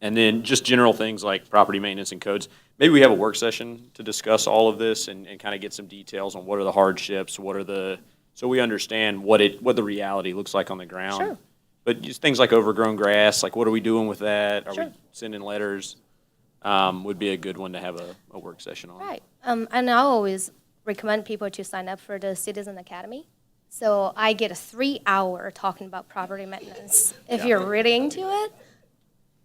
And then just general things like property maintenance and codes. Maybe we have a work session to discuss all of this and kind of get some details on what are the hardships, so we understand what the reality looks like on the ground. Sure. But just things like overgrown grass, like what are we doing with that? Are Sure. we sending letters? Would be a good one to have a work session on. Right. And I always recommend people to sign up for the Citizen Academy. So I get a 3-hour talking about property maintenance. If you're really into it,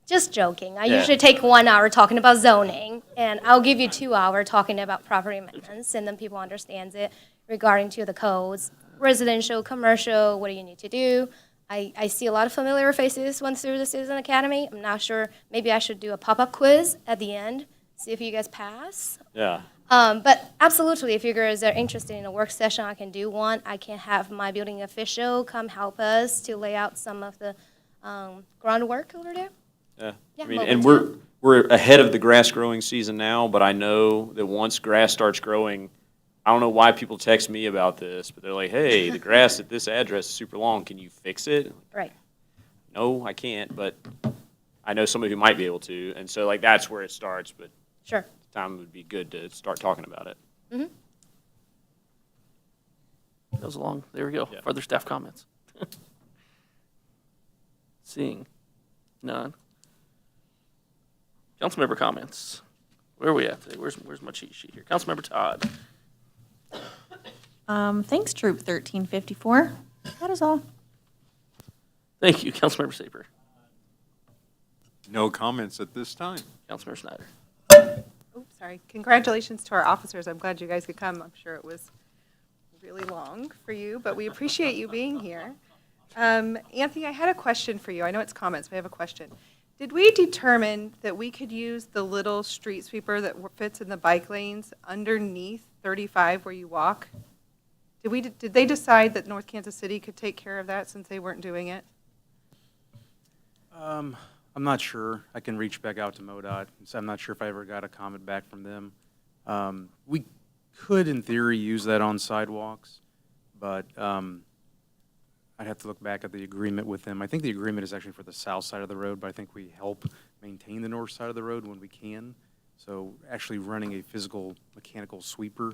just joking. I usually take 1 hour talking about zoning, and I'll give you 2 hours talking about property maintenance, and then people understand it regarding to the codes, residential, commercial, what do you need to do? I see a lot of familiar faces went through the Citizen Academy. I'm not sure, maybe I should do a pop-up quiz at the end, see if you guys pass. Yeah. But absolutely, if you guys are interested in a work session, I can do one. I can have my building official come help us to lay out some of the groundwork over there. Yeah. Yeah, I mean, mobile and too. we're ahead of the grass growing season now, but I know that once grass starts growing, I don't know why people text me about this, but they're like, hey, the grass at this address is super long. Can you fix it? Right. No, I can't, but I know somebody who might be able to. And so, like, that's where it starts, but Sure. time would be good to start talking about it. Mm-hmm. That was long. There we go. Further staff comments. Seeing none. Councilmember comments. Where are we at today? Where's my cheat sheet here? Councilmember Todd. Thanks, Troop 1354. That is all. Thank you. Councilmember Saper. No comments at this time. Councilmember Snyder. Oops, sorry. Congratulations to our officers. I'm glad you guys could come. I'm sure it was really long for you, but we appreciate you being here. Anthony, I had a question for you. I know it's comments, but I have a question. Did we determine that we could use the little street sweeper that fits in the bike lanes underneath 35 where you walk? Did they decide that North Kansas City could take care of that since they weren't doing it? I'm not sure. I can reach back out to MoDOT. So I'm not sure if I ever got a comment back from them. We could, in theory, use that on sidewalks, but I'd have to look back at the agreement with them. I think the agreement is actually for the south side of the road, but I think we help maintain the north side of the road when we can. So actually running a physical mechanical sweeper,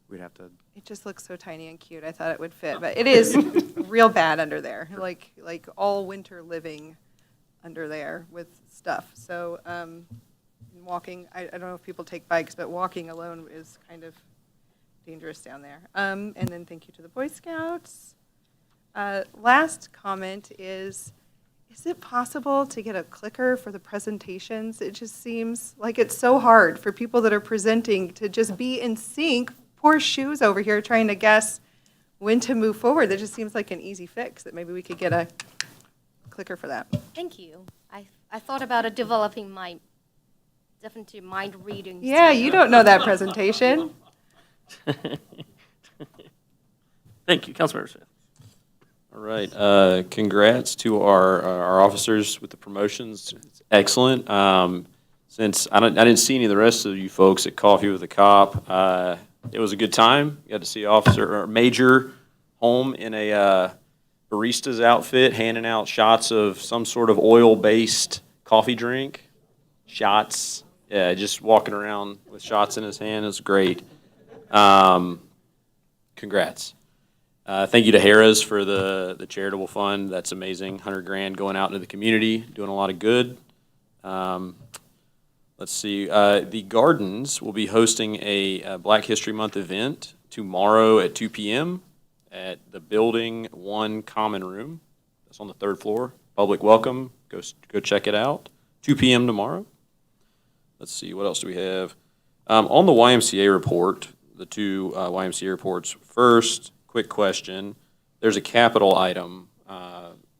we'd have to. It just looks so tiny and cute. I thought it would fit, but it is real bad under there, like all winter living under there with stuff. So walking, I don't know if people take bikes, but walking alone is kind of dangerous down there. And then thank you to the Boy Scouts. Last comment is it possible to get a clicker for the presentations? It just seems like it's so hard for people that are presenting to just be in sync. Poor Shoes over here trying to guess when to move forward. That just seems like an easy fix, that maybe we could get a clicker for that. Thank you. I thought about developing my definitive mind reading. Yeah, you don't know that presentation. Thank you, Councilmember Smith. All right, congrats to our officers with the promotions. It's excellent. Since I didn't see any of the rest of you folks at Coffee with a Cop, it was a good time. Got to see Major Holm in a barista's outfit, handing out shots of some sort of oil-based coffee drink. Shots, yeah, just walking around with shots in his hand is great. Congrats. Thank you to Harrah's for the charitable fund. That's amazing. $100,000 going out into the community, doing a lot of good. Let's see. The Gardens will be hosting a Black History Month event tomorrow at 2 p.m. at the Building 1 Common Room. That's on the 3rd floor. Public welcome. Go check it out. 2 p.m. tomorrow. Let's see. What else do we have? On the YMCA report, the two YMCA reports. First, quick question. There's a capital item.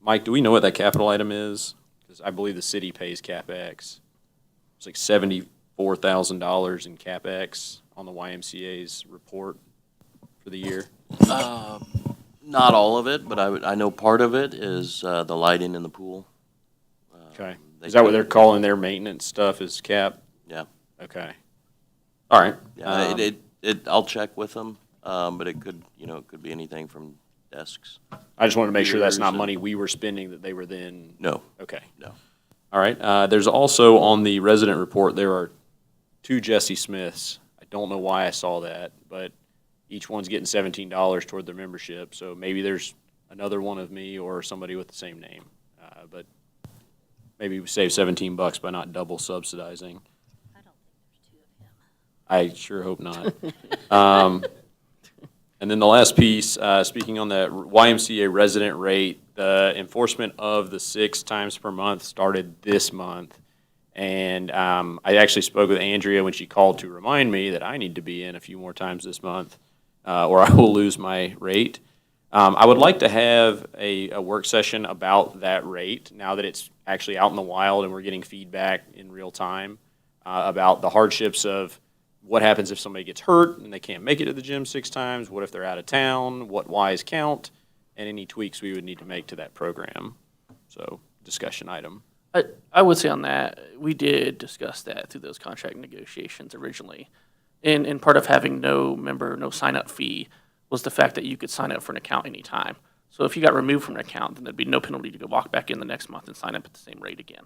Mike, do we know what that capital item is? Because I believe the city pays CapEx. It's like $74,000 in CapEx on the YMCA's report for the year. Not all of it, but I know part of it is the lighting in the pool. Okay. Is that what they're calling their maintenance stuff is cap? Yeah. Okay. All right. Yeah, I'll check with them, but it could be anything from desks. I just wanted to make sure that's not money we were spending that they were then. No. Okay. No. All right. There's also on the resident report, there are 2 Jesse Smiths. I don't know why I saw that, but each one's getting $17 toward their membership. So maybe there's another one of me or somebody with the same name. But maybe we save $17 by not double subsidizing. I sure hope not. And then the last piece, speaking on the YMCA resident rate, the enforcement of the 6 times per month started this month. And I actually spoke with Andrea when she called to remind me that I need to be in a few more times this month, or I will lose my rate. I would like to have a work session about that rate now that it's actually out in the wild and we're getting feedback in real time about the hardships of what happens if somebody gets hurt and they can't make it to the gym 6 times? What if they're out of town? What Ys count? And any tweaks we would need to make to that program. So, discussion item. I would say on that, we did discuss that through those contract negotiations originally. And part of having no sign-up fee was the fact that you could sign up for an account anytime. So if you got removed from an account, then there'd be no penalty to go walk back in the next month and sign up at the same rate again.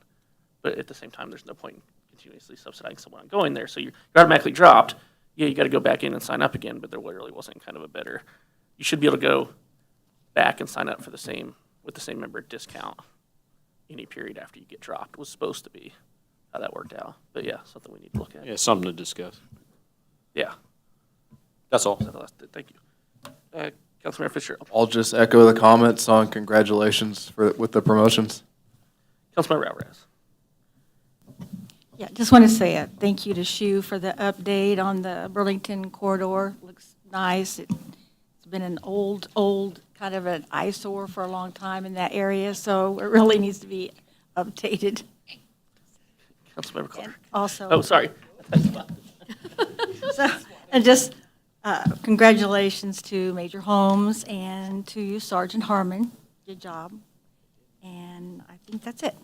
But at the same time, there's no point in continuously subsidizing someone going there. So you're automatically dropped. Yeah, you got to go back in and sign up again, but there really wasn't kind of a better. You should be able to go back and sign up for with the same member discount any period after you get dropped. It was supposed to be how that worked out. But yeah, something we need to look at. Yeah, something to discuss. Yeah. That's all. Thank you. Councilmember Fisher. I'll just echo the comments on congratulations with the promotions. Councilmember Alvarez. Yeah, just want to say a thank you to Shu for the update on the Burlington corridor. Looks nice. It's been an old kind of an eyesore for a long time in that area, so it really needs to be updated. Councilmember Clark. Also. Oh, sorry. So, and just Congratulations to Major Holmes and to Sergeant Harmon. Good job. And I think that's it.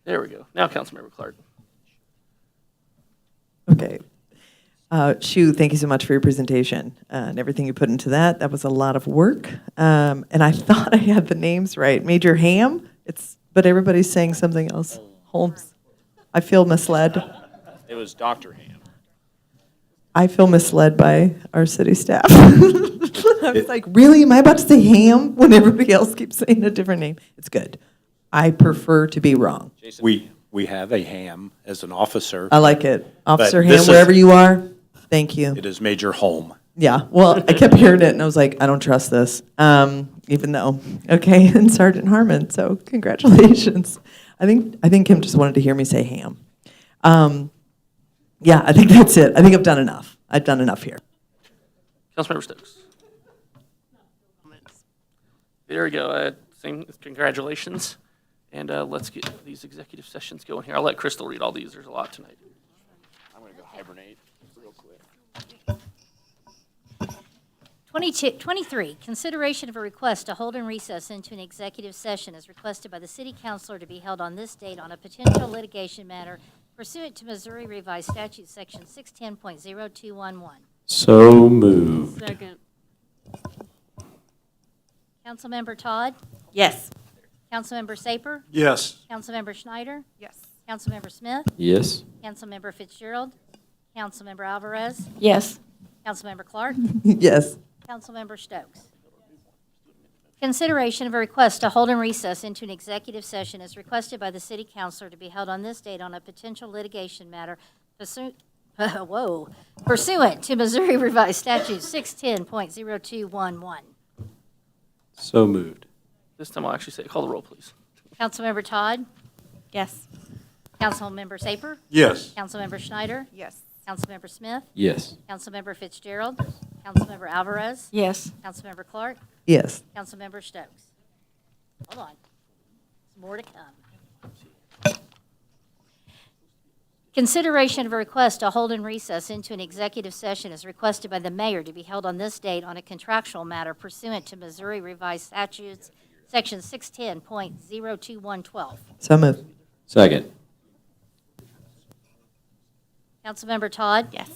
There we go. Now, Councilmember Clark. Okay. Shu, thank you so much for your presentation and everything you put into that. That was a lot of work. And I thought I had the names right. Major Ham, but everybody's saying something else. Holmes. I feel misled. It was Dr. Ham. I feel misled by our city staff. I was like, really? Am I about to say Ham when everybody else keeps saying a different name? It's good. I prefer to be wrong. We have a Ham as an officer. I like it. Officer But Ham, this is- wherever you are, thank you. It is Major Holm. Yeah, well, I kept hearing it, and I was like, I don't trust this, even though, okay, and Sergeant Harmon, so congratulations. I think Kim just wanted to hear me say Ham. Yeah, I think that's it. I think I've done enough. I've done enough here. Councilmember Stokes. There we go. Same congratulations. And let's get these executive sessions going here. I'll let Crystal read all these. There's a lot tonight. I'm going to go hibernate real quick. 23, consideration of a request to hold and recess into an executive session as requested by the city councilor to be held on this date on a potential litigation matter pursuant to Missouri Revised Statute Section 610.0211. So moved. Second. Councilmember Todd? Yes. Councilmember Saper? Yes. Councilmember Schneider? Yes. Councilmember Smith? Yes. Councilmember Fitzgerald? Councilmember Alvarez? Yes. Councilmember Clark? Yes. Councilmember Stokes. Consideration of a request to hold and recess into an executive session as requested by the city councilor to be held on this date on a potential litigation matter pursuant to Missouri Revised Statute 610.0211. So moved. This time I'll actually say, call the roll, please. Councilmember Todd? Yes. Councilmember Saper? Yes. Councilmember Schneider? Yes. Councilmember Smith? Yes. Councilmember Fitzgerald? Councilmember Alvarez? Yes. Councilmember Clark? Yes. Councilmember Stokes. Hold on. There's more to come. Consideration of a request to hold and recess into an executive session is requested by the mayor to be held on this date on a contractual matter pursuant to Missouri Revised Statutes, Section 610.02112. So moved. Second. Councilmember Todd? Yes.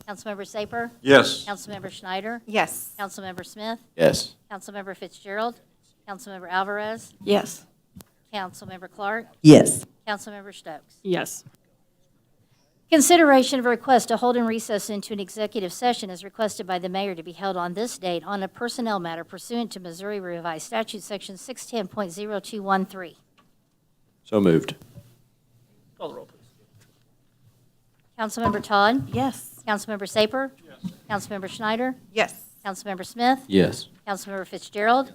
Councilmember Saper? Yes. Councilmember Schneider? Yes. Councilmember Smith? Yes. Councilmember Fitzgerald? Councilmember Alvarez? Yes. Councilmember Clark? Yes. Councilmember Stokes. Yes. Consideration of a request to hold and recess into an executive session is requested by the mayor to be held on this date on a personnel matter pursuant to Missouri Revised Statute Section 610.0213. So moved. Call the roll, please. Councilmember Todd? Yes. Councilmember Saper? Yes. Councilmember Schneider? Yes. Councilmember Smith? Yes. Councilmember Fitzgerald?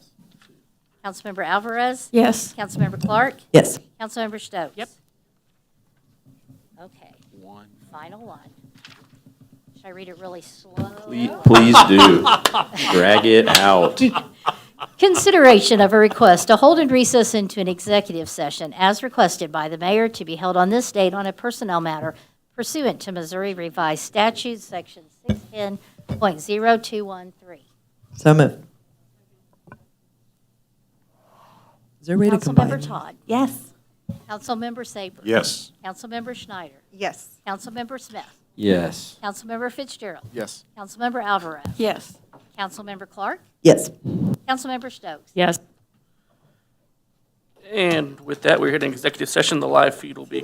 Councilmember Alvarez? Yes. Councilmember Clark? Yes. Councilmember Stokes? Yep. Okay. Final one. Should I read it really slow? Please do. Drag it out. Consideration of a request to hold and recess into an executive session as requested by the mayor to be held on this date on a personnel matter pursuant to Missouri Revised Statutes, Section 610.0213. So moved. Is there a way to combine? Councilmember Todd. Yes. Councilmember Saper. Yes. Councilmember Schneider. Yes. Councilmember Smith. Yes. Councilmember Fitzgerald. Yes. Councilmember Alvarez. Yes. Councilmember Clark. Yes. Councilmember Stokes. Yes. And with that, we're hitting executive session. The live feed will be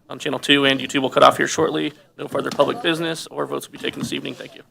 on Channel 2, and YouTube will cut off here shortly. No further public business or votes will be taken this evening. Thank you.